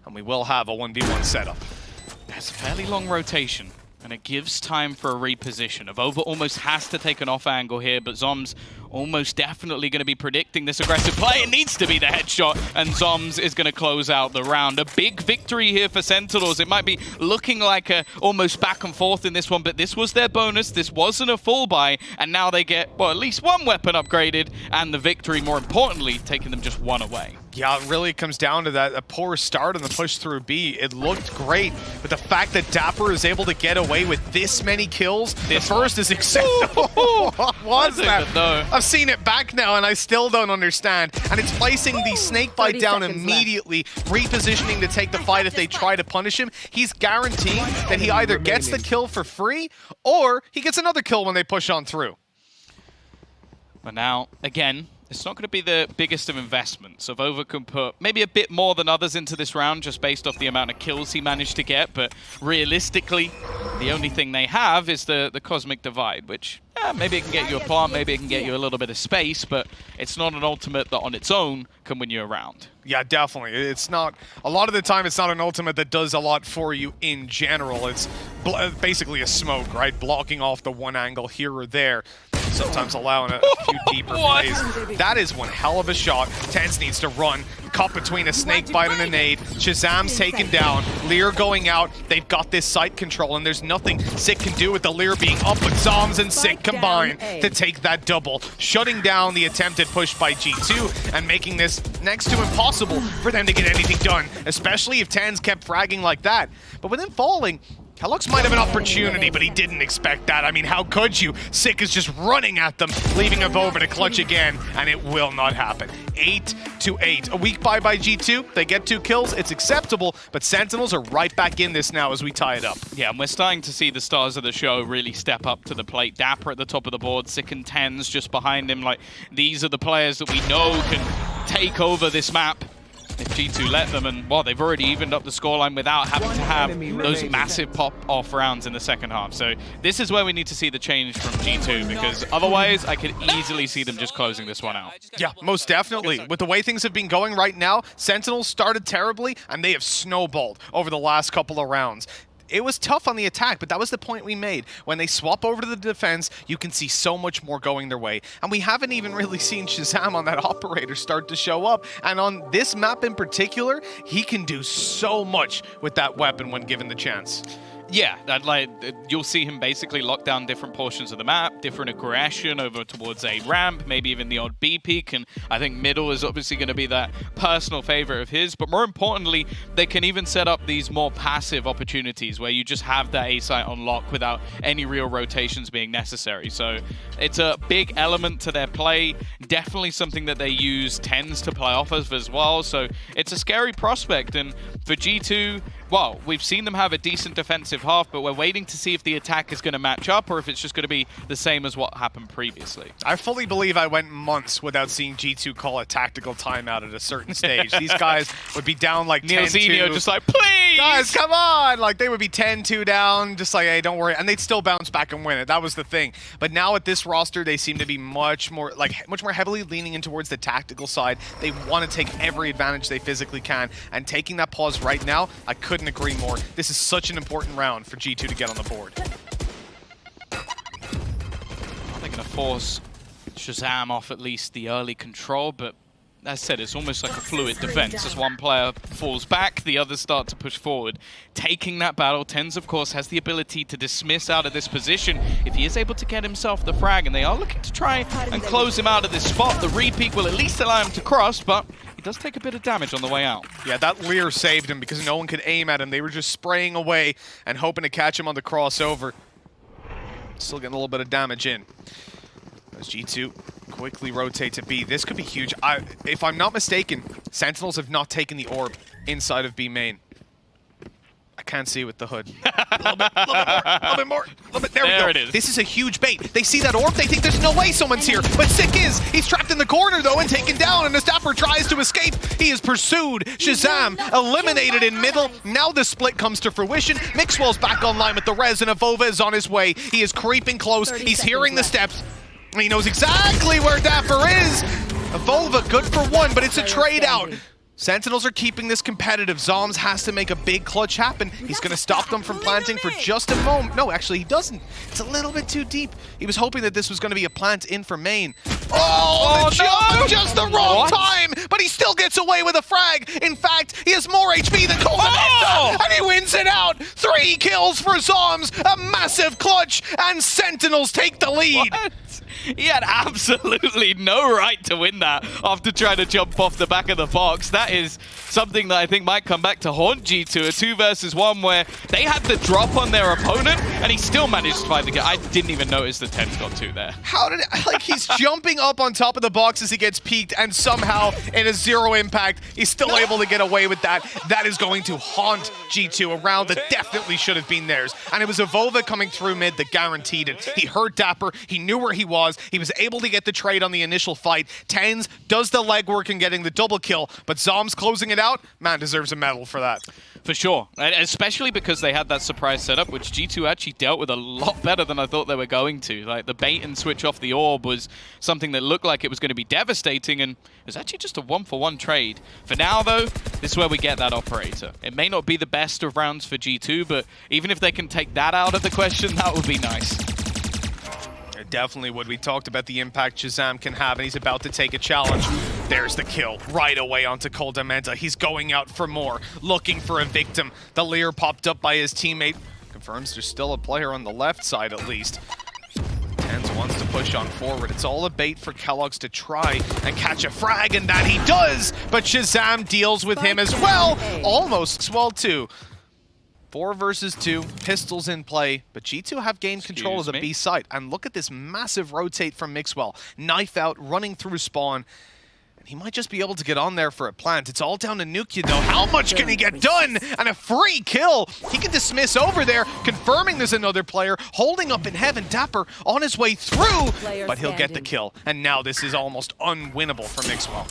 and we will have a 1v1 setup. There's a fairly long rotation, and it gives time for a reposition. Avova almost has to take an off angle here, but Zoms almost definitely going to be predicting this aggressive play. It needs to be the headshot, and Zoms is going to close out the round. A big victory here for Sentinels. It might be looking like a almost back and forth in this one, but this was their bonus. This wasn't a full buy, and now they get, well, at least 1 weapon upgraded, and the victory, more importantly, taking them just 1 away. Yeah, it really comes down to that a poor start on the push through B. It looked great, but the fact that Dapper is able to get away with this many kills, the first is acceptable. What was that? I've seen it back now, and I still don't understand. And it's placing the snakebite down immediately, repositioning to take the fight if they try to punish him. He's guaranteeing that he either gets the kill for free, or he gets another kill when they push on through. But now, again, it's not going to be the biggest of investments. So Avova can put maybe a bit more than others into this round just based off the amount of kills he managed to get. But realistically, the only thing they have is the Cosmic Divide, which maybe it can get you a plant, maybe it can get you a little bit of space, but it's not an ultimate that on its own can win you a round. Yeah, definitely. It's not, a lot of the time, it's not an ultimate that does a lot for you in general. It's basically a smoke, right? Blocking off the 1 angle here or there. Sometimes allowing a few deeper plays. That is one hell of a shot. Tenz needs to run. Caught between a snake bite and a nade. Shazam's taken down. Leer going out. They've got this site control, and there's nothing Sick can do with the Leer being up, but Zoms and Sick combine to take that double, shutting down the attempted push by G2 and making this next to impossible for them to get anything done, especially if Tenz kept fragging like that. But with him falling, Kellogg's might have an opportunity, but he didn't expect that. I mean, how could you? Sick is just running at them, leaving Avova to clutch again, and it will not happen. 8-8. A weak buy by G2. They get 2 kills. It's acceptable, but Sentinels are right back in this now as we tie it up. Yeah, and we're starting to see the stars of the show really step up to the plate. Dapper at the top of the board, Sick and Tens just behind him. Like, these are the players that we know can take over this map if G2 let them, and well, they've already evened up the scoreline without having to have those massive pop-off rounds in the second half. So this is where we need to see the change from G2, because otherwise I could easily see them just closing this one out. Yeah, most definitely. With the way things have been going right now, Sentinels started terribly, and they have snowballed over the last couple of rounds. It was tough on the attack, but that was the point we made. When they swap over to the defense, you can see so much more going their way. And we haven't even really seen Shazam on that operator start to show up. And on this map in particular, he can do so much with that weapon when given the chance. Yeah, like you'll see him basically lock down different portions of the map, different aggression over towards A ramp, maybe even the odd B peak, and I think middle is obviously going to be that personal favorite of his, but more importantly, they can even set up these more passive opportunities where you just have that A site on lock without any real rotations being necessary. So it's a big element to their play, definitely something that they use Tens to play off of as well, so it's a scary prospect. And for G2, well, we've seen them have a decent defensive half, but we're waiting to see if the attack is going to match up or if it's just going to be the same as what happened previously. I fully believe I went months without seeing G2 call a tactical timeout at a certain stage. These guys would be down like 10-2. Just like, please! Guys, come on! Like, they would be 10-2 down, just like, hey, don't worry. And they'd still bounce back and win it. That was the thing. But now at this roster, they seem to be much more heavily leaning in towards the tactical side. They want to take every advantage they physically can. And taking that pause right now, I couldn't agree more. This is such an important round for G2 to get on the board. They're going to force Shazam off at least the early control, but as said, it's almost like a fluid defense. As one player falls back, the others start to push forward. Taking that battle, Tens, of course, has the ability to dismiss out of this position if he is able to get himself the frag, and they are looking to try and close him out of this spot. The repeat will at least allow him to cross, but he does take a bit of damage on the way out. Yeah, that Leer saved him because no one could aim at him. They were just spraying away and hoping to catch him on the crossover. Still getting a little bit of damage in. As G2 quickly rotate to B. This could be huge. If I'm not mistaken, Sentinels have not taken the orb inside of B main. I can't see with the hood. A little bit more. There we go. It is. This is a huge bait. They see that orb, they think there's no way someone's here. But Sick is. He's trapped in the corner, though, and taken down, and as Dapper tries to escape, he is pursued. Shazam eliminated in middle. Now the split comes to fruition. Mixwell's back online with the res, and Avova is on his way. He is creeping close. He's hearing the steps. He knows exactly where Dapper is. Avova good for one, but it's a trade out. Sentinels are keeping this competitive. Zoms has to make a big clutch happen. He's going to stop them from planting for just a moment. No, actually, he doesn't. It's a little bit too deep. He was hoping that this was going to be a plant in for main. Oh, the jump! Just the wrong time! But he still gets away with a frag. In fact, he has more HP than Coldamenta, and he wins it out. 3 kills for Zoms, a massive clutch, and Sentinels take the lead. What? He had absolutely no right to win that after trying to jump off the back of the box. That is something that I think might come back to haunt G2, a 2 versus 1 where they had the drop on their opponent and he still managed to find the kill. I didn't even notice the 10's got 2 there. How did it, like, he's jumping up on top of the box as he gets peeked, and somehow in a 0 impact, he's still able to get away with that. That is going to haunt G2, a round that definitely should have been theirs. And it was Avova coming through mid that guaranteed it. He heard Dapper, he knew where he was able to get the trade on the initial fight. Tens does the legwork in getting the double kill, but Zoms closing it out, man deserves a medal for that. For sure, and especially because they had that surprise setup, which G2 actually dealt with a lot better than I thought they were going to. Like, the bait and switch off the orb was something that looked like it was going to be devastating, and it was actually just a 1-for-1 trade. For now, though, this is where we get that operator. It may not be the best of rounds for G2, but even if they can take that out of the question, that would be nice. It definitely would. We talked about the impact Shazam can have, and he's about to take a challenge. There's the kill right away onto Coldamenta. He's going out for more, looking for a victim. The Leer popped up by his teammate. Confirms there's still a player on the left side at least. Tens wants to push on forward. It's all a bait for Kellogg's to try and catch a frag, and that he does! But Shazam deals with him as well. Almost well too. 4 versus 2, pistols in play, but G2 have gained control of the Excuse me? B site. And look at this massive rotate from Mixwell. Knife out, running through spawn. And he might just be able to get on there for a plant. It's all down to Nukia, though. How much can he get done? And a free kill. He can dismiss over there, confirming there's another player holding up in heaven. Dapper on his way through, but he'll get the kill. And now this is almost unwinnable for Mixwell.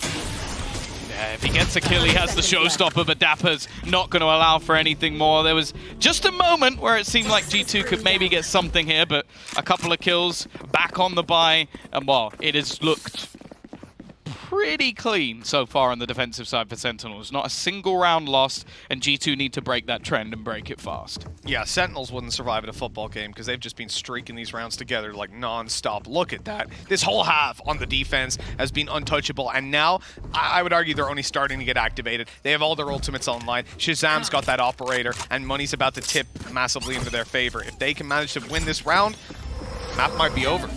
Yeah, if he gets a kill, he has the showstopper, but Dapper's not going to allow for anything more. There was just a moment where it seemed like G2 could maybe get something here, but a couple of kills, back on the buy, and well, it has looked pretty clean so far on the defensive side for Sentinels. Not a single round lost, and G2 need to break that trend and break it fast. Yeah, Sentinels wouldn't survive in a football game because they've just been streaking these rounds together like non-stop. Look at that. This whole half on the defense has been untouchable, and now I would argue they're only starting to get activated. They have all their ultimates online. Shazam's got that operator, and money's about to tip massively into their favor. If they can manage to win this round, map might be over.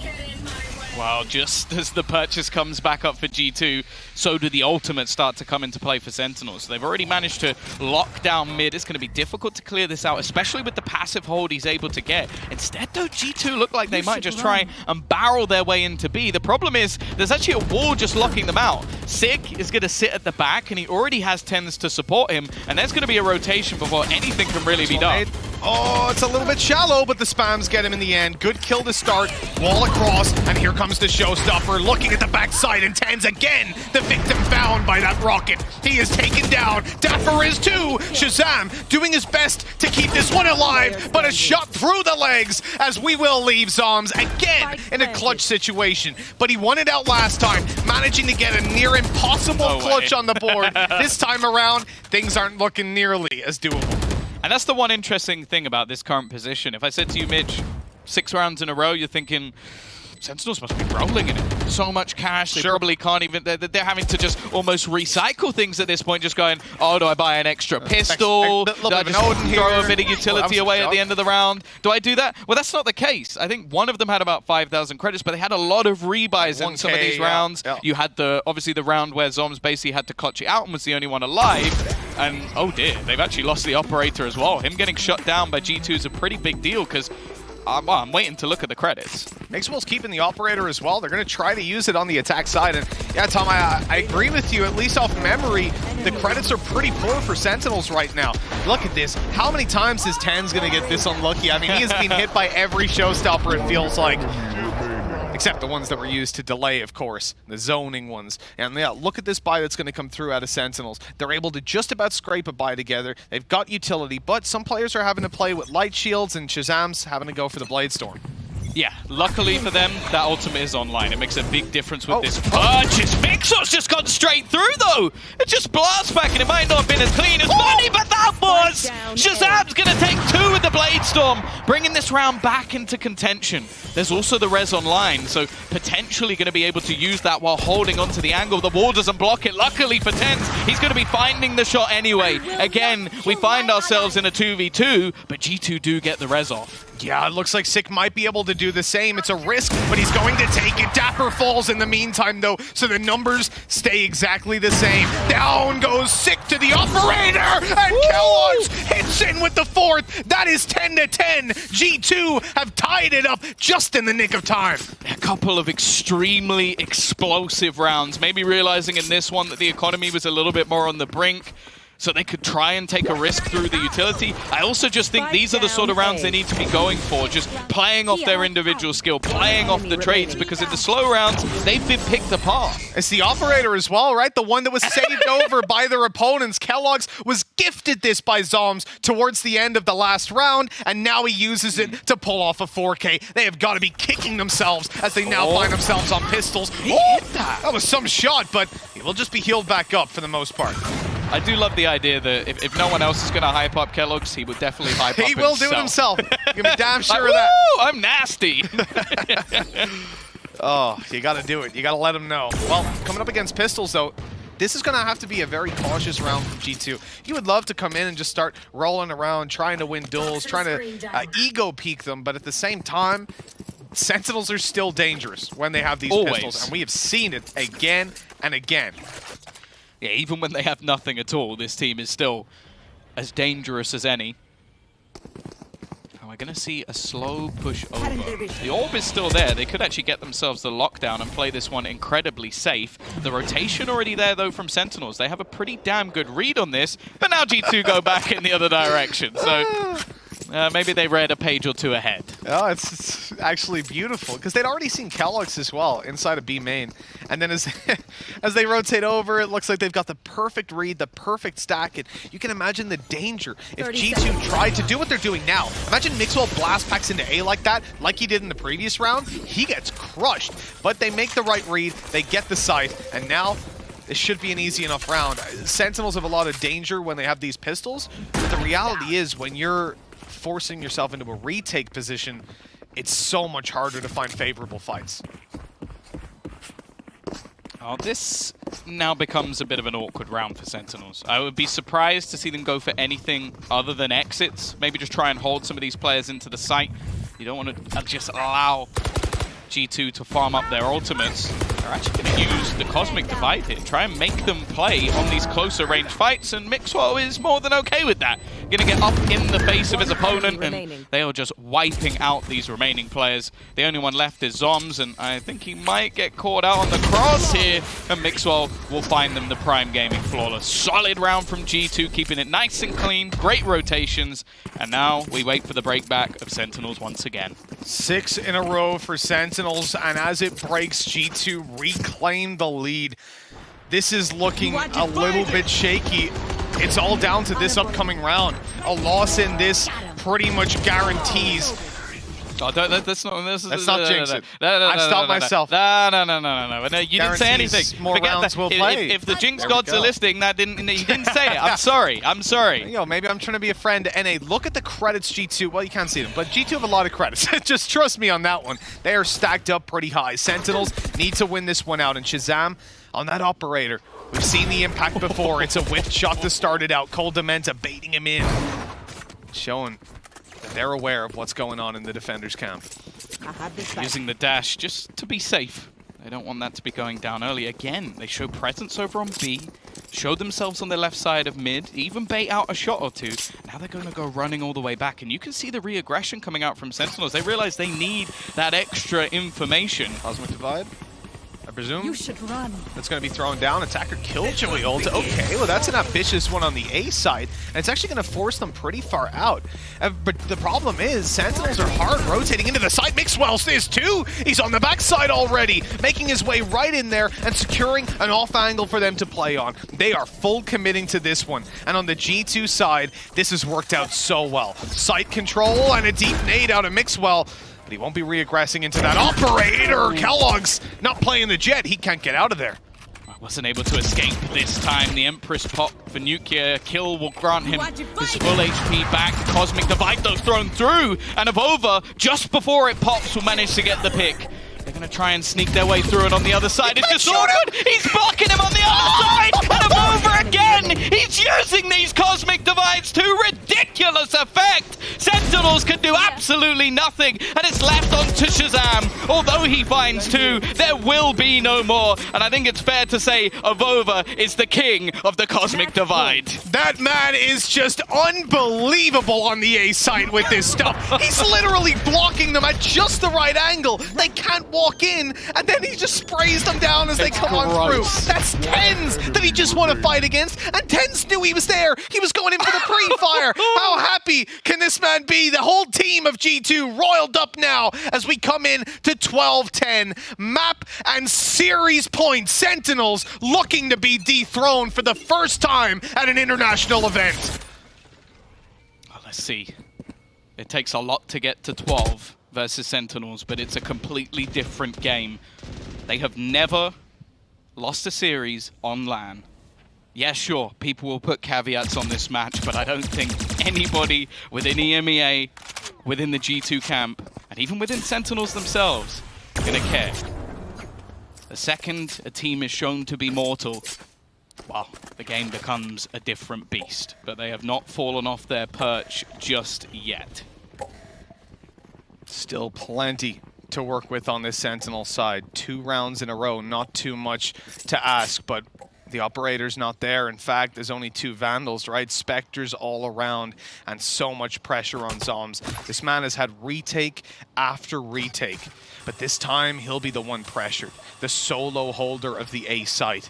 Well, just as the purchase comes back up for G2, so do the ultimates start to come into play for Sentinels. They've already managed to lock down mid. It's going to be difficult to clear this out, especially with the passive hold he's able to get. Instead, though, G2 look like they might just try and barrel their way into B. The problem is there's actually a wall just locking them out. Sig is going to sit at the back, and he already has 10s to support him, and there's going to be a rotation before anything can really be done. Oh, it's a little bit shallow, but the spams get him in the end. Good kill to start. Wall across, and here comes the showstopper. Looking at the backside, and Tens again, the victim found by that rocket. He is taken down. Dapper is too. Shazam doing his best to keep this one alive, but a shot through the legs as we will leave Zoms again in a clutch situation. But he won it out last time, managing to get a near impossible clutch on the board. This time around, things aren't looking nearly as doable. And that's the one interesting thing about this current position. If I said to you, Mitch, 6 rounds in a row, you're thinking, Sentinels must be rolling in it. So much cash, they probably can't even, they're having to just almost recycle things at this point, just going, oh, do I buy an extra pistol? Do I just throw a bit of utility away at the end of the round? Do I do that? Well, that's not the case. I think one of them had about 5,000 credits, but they had a lot of rebuys in some of these rounds. Yeah. You had obviously the round where Zoms basically had to clutch it out and was the only one alive. And, oh dear, they've actually lost the operator as well. Him getting shut down by G2 is a pretty big deal because I'm waiting to look at the credits. Mixwell's keeping the operator as well. They're going to try to use it on the attack side. And yeah, Tom, I agree with you. At least off memory, the credits are pretty poor for Sentinels right now. Look at this. How many times is Tan's going to get this unlucky? I mean, he has been hit by every showstopper, it feels like. Except the ones that were used to delay, of course, the zoning ones. And yeah, look at this buy that's going to come through out of Sentinels. They're able to just about scrape a buy together. They've got utility, but some players are having to play with light shields, and Shazam's having to go for the Blade Storm. Yeah, luckily for them, that ultimate is online. It makes a big difference with this purchase. Mixel's just gone straight through, though. It just blasts back, and it might not have been as clean as money, but that was! Shazam's going to take 2 with the Blade Storm, bringing this round back into contention. There's also the res online, so potentially going to be able to use that while holding onto the angle. The wall doesn't block it. Luckily for Tens, he's going to be finding the shot anyway. Again, we find ourselves in a 2v2, but G2 do get the res off. Yeah, it looks like Sick might be able to do the same. It's a risk, but he's going to take it. Dapper falls in the meantime, though, so the numbers stay exactly the same. Down goes Sick to the operator, and Kellogg's hits in with the 4th. That is 10-10. G2 have tied it up just in the nick of time. A couple of extremely explosive rounds, maybe realizing in this one that the economy was a little bit more on the brink, so they could try and take a risk through the utility. I also just think these are the sort of rounds they need to be going for, just playing off their individual skill, playing off the trades, because in the slow rounds, they've been picked apart. It's the operator as well, right? The one that was saved over by their opponents. Kellogg's was gifted this by Zoms towards the end of the last round, and now he uses it to pull off a 4K. They have got to be kicking themselves as they now find themselves on pistols. He hit that. That was some shot, but he will just be healed back up for the most part. I do love the idea that if no one else is going to hype up Kellogg's, he would definitely hype up himself. He will do it himself. You can be damn sure of that. I'm nasty. Oh, you got to do it. You got to let him know. Well, coming up against pistols, though, this is going to have to be a very cautious round from G2. You would love to come in and just start rolling around, trying to win duels, trying to ego peek them, but at the same time, Sentinels are still dangerous when they have these pistols, and we have seen it again and again. Yeah, even when they have nothing at all, this team is still as dangerous as any. And we're going to see a slow push over. The orb is still there. They could actually get themselves the lockdown and play this one incredibly safe. The rotation already there, though, from Sentinels. They have a pretty damn good read on this, but now G2 go back in the other direction. So maybe they read a page or two ahead. Oh, it's actually beautiful, because they'd already seen Kellogg's as well inside of B main. And then as they rotate over, it looks like they've got the perfect read, the perfect stack. And you can imagine the danger if G2 tried to do what they're doing now. Imagine Mixwell blast packs into A like that, like he did in the previous round. He gets crushed. But they make the right read, they get the sight, and now it should be an easy enough round. Sentinels have a lot of danger when they have these pistols, but the reality is when you're forcing yourself into a retake position, it's so much harder to find favorable fights. Oh, this now becomes a bit of an awkward round for Sentinels. I would be surprised to see them go for anything other than exits. Maybe just try and hold some of these players into the site. You don't want to just allow G2 to farm up their ultimates. They're actually going to use the Cosmic Divide here, try and make them play on these closer range fights, and Mixwell is more than okay with that. Going to get up in the face of his opponent, and they are just wiping out these remaining players. The only one left is Zoms, and I think he might get caught out on the cross here, and Mixwell will find them the prime gaming flawless. Solid round from G2, keeping it nice and clean, great rotations, and now we wait for the breakback of Sentinels once again. 6 in a row for Sentinels, and as it breaks, G2 reclaim the lead. This is looking a little bit shaky. It's all down to this upcoming round. A loss in this pretty much guarantees. Oh, that's not jinx it. I've stopped myself. No, you didn't say anything. More rounds will play. If the jinx gods are listening, you didn't say it. I'm sorry. I'm sorry. You know, maybe I'm trying to be a friend to NA. Look at the credits G2. Well, you can't see them, but G2 have a lot of credits. Just trust me on that one. They are stacked up pretty high. Sentinels need to win this one out, and Shazam on that operator. We've seen the impact before. It's a whiff shot to start it out. Cole Dementa baiting him in. Showing that they're aware of what's going on in the defender's camp. Using the dash just to be safe. They don't want that to be going down early. Again, they show presence over on B, show themselves on the left side of mid, even bait out a shot or two. Now they're going to go running all the way back, and you can see the re-aggression coming out from Sentinels. They realize they need that extra information. Cosmic Divide, I presume. You should run. That's going to be thrown down. Attacker killed Joey ult. Okay, well that's an ambitious one on the A side, and it's actually going to force them pretty far out. But the problem is, Sentinels are hard rotating into the side. Mixwell is too. He's on the backside already, making his way right in there and securing an off angle for them to play on. They are full committing to this one. And on the G2 side, this has worked out so well. Site control and a deep nade out of Mixwell. He won't be re-aggressing into that operator. Kellogg's not playing the jet. He can't get out of there. Wasn't able to escape this time. The Empress pop for nuclear kill will grant him his full HP back. Cosmic Divide though thrown through, and Avova, just before it pops, will manage to get the pick. They're going to try and sneak their way through it on the other side. It's just awkward. He's blocking him on the other side. And Avova again. He's using these Cosmic Divides to ridiculous effect. Sentinels can do absolutely nothing. And it's left on to Shazam. Although he finds 2, there will be no more. And I think it's fair to say Avova is the king of the Cosmic Divide. That man is just unbelievable on the A side with this stuff. He's literally blocking them at just the right angle. They can't walk in, and then he just sprays them down as they come on through. That's TenZ that he just want to fight against, and TenZ knew he was there. He was going in for the pre-fire. How happy can this man be? The whole team of G2 roiled up now as we come in to 12-10. Map and series points. Sentinels looking to be dethroned for the first time at an international event. Well, let's see. It takes a lot to get to 12 versus Sentinels, but it's a completely different game. They have never lost a series on LAN. Yeah, sure, people will put caveats on this match, but I don't think anybody within EMEA, within the G2 camp, and even within Sentinels themselves, are gonna care. The second a team is shown to be mortal, well, the game becomes a different beast, but they have not fallen off their perch just yet. Still plenty to work with on this Sentinel side. 2 rounds in a row, not too much to ask, but The operator's not there. In fact, there's only 2 Vandals, right? Spectres all around and so much pressure on Zombs. This man has had retake after retake, but this time he'll be the one pressured. The solo holder of the A site.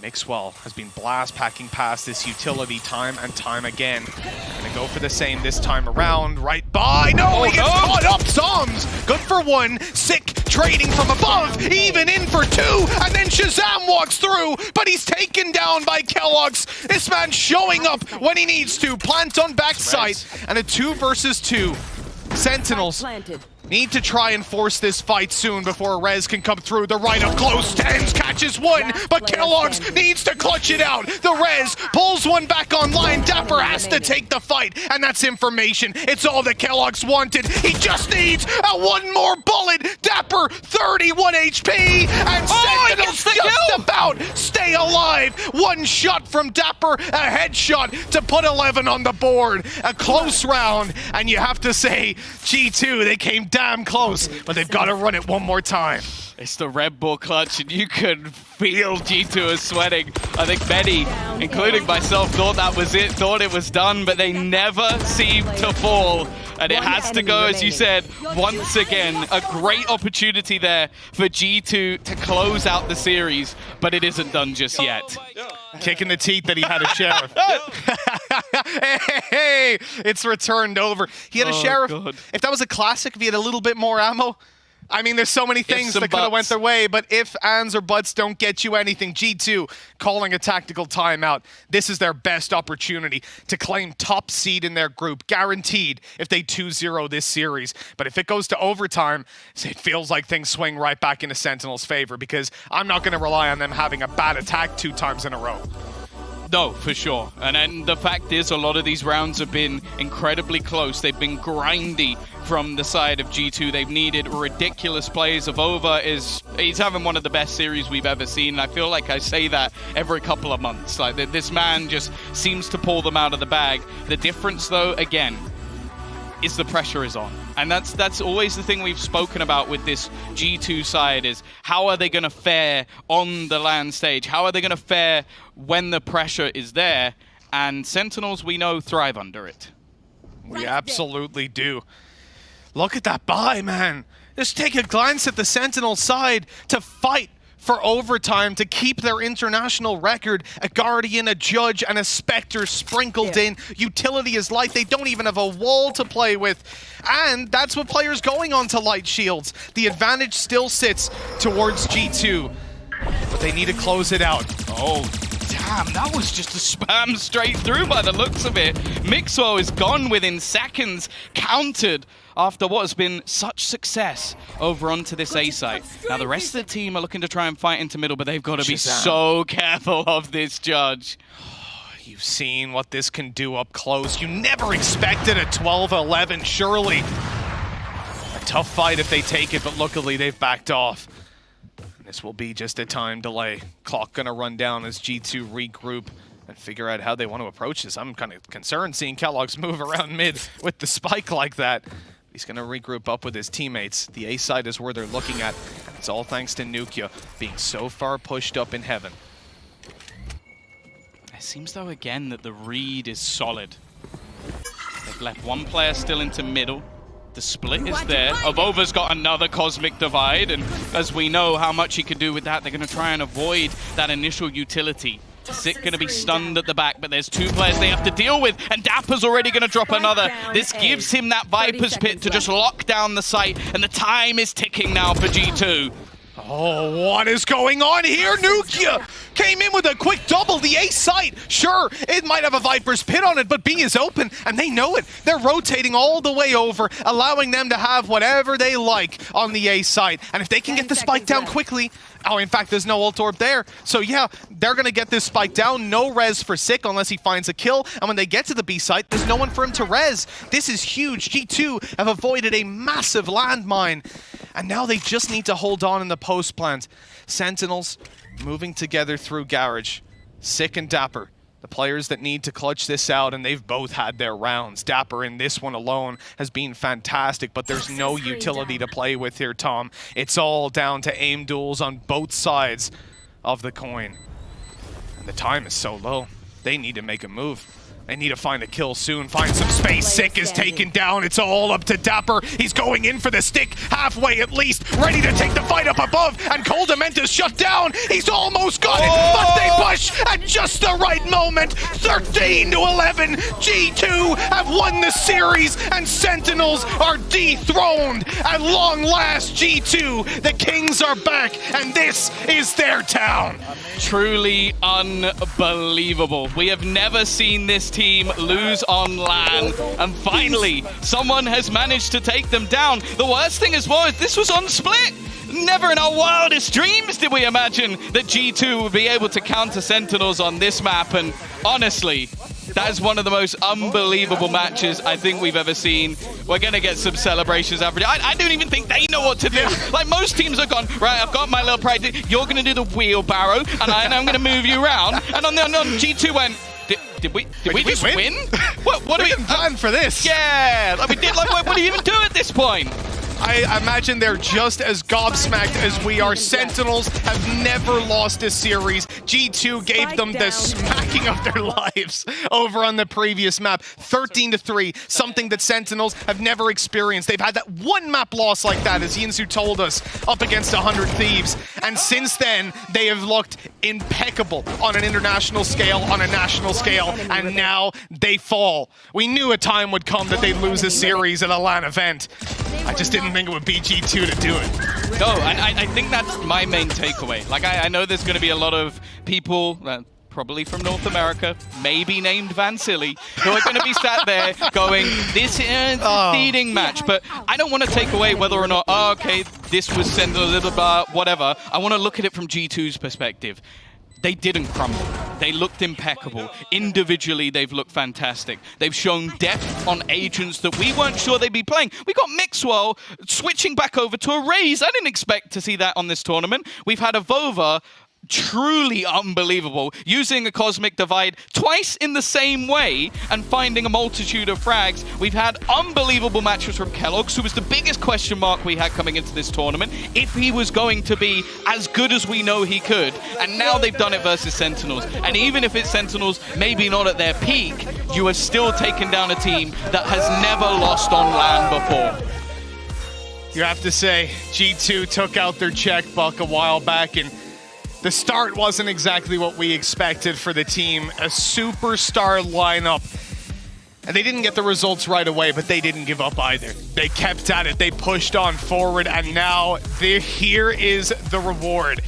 Mixwell has been blast packing past this utility time and time again. Gonna go for the same this time around. Right by. No, he gets caught up. Zombs. Good for 1. Sick trading from above. Even in for 2. And then Shazam walks through, but he's taken down by Kellogg's. This man showing up when he needs to. Plant on backside. And a 2 versus 2. Sentinels need to try and force this fight soon before Rez can come through. The right up close, Tens catches 1, but Kellogg's needs to clutch it out. The Rez pulls 1 back online. Dapper has to take the fight, and that's information. It's all that Kellogg's wanted. He just needs a 1 more bullet. Dapper, 31 HP, and Sentinels just about stay alive. 1 shot from Dapper, a headshot to put 11 on the board. A close round, and you have to say, G2, they came damn close, but they've got to run it one more time. It's the Red Bull clutch, and you could feel G2 is sweating. I think many, including myself, thought that was it, thought it was done, but they never seem to fall. And it has to go, as you said, once again. A great opportunity there for G2 to close out the series, but it isn't done just yet. Kicking the teeth that he had a Sheriff. Hey, it's returned over. He had a Sheriff. God. If that was a classic, if he had a little bit more ammo, I mean, there's so many things that could have went their way, but if, ands, or buts don't get you anything, G2 calling a tactical timeout. This is their best opportunity to claim top seed in their group, guaranteed if they 2-0 this series. But if it goes to overtime, it feels like things swing right back into Sentinels' favor, because I'm not going to rely on them having a bad attack 2 times in a row. No, for sure. And then the fact is, a lot of these rounds have been incredibly close. They've been grindy from the side of G2. They've needed ridiculous plays. Avova he's having one of the best series we've ever seen. I feel like I say that every couple of months. Like, this man just seems to pull them out of the bag. The difference, though, again, is the pressure is on. And that's always the thing we've spoken about with this G2 side, is how are they going to fare on the LAN stage? How are they going to fare when the pressure is there? And Sentinels, we know, thrive under it. We absolutely do. Look at that buy, man. Just take a glance at the Sentinel side to fight for overtime to keep their international record. A Guardian, a Judge, and a Spectre sprinkled in. Utility is light. They don't even have a wall to play with. And that's what players going on to light shields. The advantage still sits towards G2. But they need to close it out. Oh, damn, that was just a spam straight through by the looks of it. Mixwell is gone within seconds, countered after what has been such success over onto this A site. Now, the rest of the team are looking to try and fight into middle, but they've got to be so careful of this Judge. You've seen what this can do up close. You never expected a 12-11, surely. A tough fight if they take it, but luckily they've backed off. This will be just a time delay. Clock gonna run down as G2 regroup and figure out how they want to approach this. I'm kind of concerned seeing Kellogg's move around mid with the spike like that. He's gonna regroup up with his teammates. The A side is where they're looking at. And it's all thanks to Nukia being so far pushed up in heaven. It seems though again that the read is solid. They've left one player still into middle. The split is there. Avova's got another Cosmic Divide, and as we know how much he can do with that, they're going to try and avoid that initial utility. Sick going to be stunned at the back, but there's 2 players they have to deal with, and Dapper's already going to drop another. This gives him that Viper's Pit to just lock down the site, and the time is ticking now for G2. Oh, what is going on here? Nukia came in with a quick double. The A site, sure, it might have a Viper's Pit on it, but B is open, and they know it. They're rotating all the way over, allowing them to have whatever they like on the A site. And if they can get the spike down quickly, oh, in fact, there's no ult orb there. So yeah, they're going to get this spike down. No res for Sick unless he finds a kill. And when they get to the B site, there's no one for him to res. This is huge. G2 have avoided a massive landmine. And now they just need to hold on in the post plant. Sentinels moving together through Garage. Sick and Dapper, the players that need to clutch this out, and they've both had their rounds. Dapper in this one alone has been fantastic, but there's no utility to play with here, Tom. It's all down to aim duels on both sides of the coin. And the time is so low. They need to make a move. They need to find a kill soon, find some space. Sick is taken down. It's all up to Dapper. He's going in for the stick, halfway at least, ready to take the fight up above. And Coldamenta's shut down. He's almost got it, but they push at just the right moment. 13-11. G2 have won the series, and Sentinels are dethroned. At long last, G2, the Kings are back, and this is their town. Truly unbelievable. We have never seen this team lose on LAN, and finally, someone has managed to take them down. The worst thing as well is this was on split. Never in our wildest dreams did we imagine that G2 would be able to counter Sentinels on this map, and honestly, that is one of the most unbelievable matches I think we've ever seen. We're going to get some celebrations after it. I don't even think they know what to do. Like, most teams are gone, right, I've got my little pride. You're going to do the wheelbarrow, and I'm going to move you around. And on G2 went, did we just win? What do we plan for this? Yeah, like we did. Like, what do you even do at this point? I imagine they're just as gobsmacked as we are. Sentinels have never lost a series. G2 gave them the smacking of their lives over on the previous map. 13-3, something that Sentinels have never experienced. They've had that one map loss like that, as Yinsu told us, up against 100 Thieves. And since then, they have looked impeccable on an international scale, on a national scale, and now they fall. We knew a time would come that they'd lose a series at a LAN event. I just didn't think it would be G2 to do it. No, and I think that's my main takeaway. Like, I know there's going to be a lot of people, probably from North America, maybe named Van Silly, who are going to be sat there going, this is a feeding match. But I don't want to take away whether or not, okay, this was sent a little bit, whatever. I want to look at it from G2's perspective. They didn't crumble. They looked impeccable. Individually, they've looked fantastic. They've shown depth on agents that we weren't sure they'd be playing. We got Mixwell switching back over to a Raze. I didn't expect to see that on this tournament. We've had a Vova, truly unbelievable, using a Cosmic Divide twice in the same way and finding a multitude of frags. We've had unbelievable matches from Kellogg's, who was the biggest question mark we had coming into this tournament, if he was going to be as good as we know he could. And now they've done it versus Sentinels. And even if it's Sentinels, maybe not at their peak, you have still taken down a team that has never lost on LAN before. You have to say, G2 took out their checkbook a while back, and the start wasn't exactly what we expected for the team. A superstar lineup. And they didn't get the results right away, but they didn't give up either. They kept at it. They pushed on forward, and now here is the reward.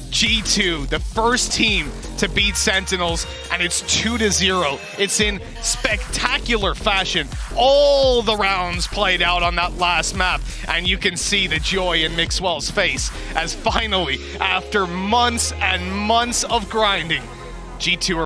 G2, the first team to beat Sentinels, and it's 2-0. It's in spectacular fashion. All the rounds played out on that last map, and you can see the joy in Mixwell's face as finally, after months and months of grinding, G2 are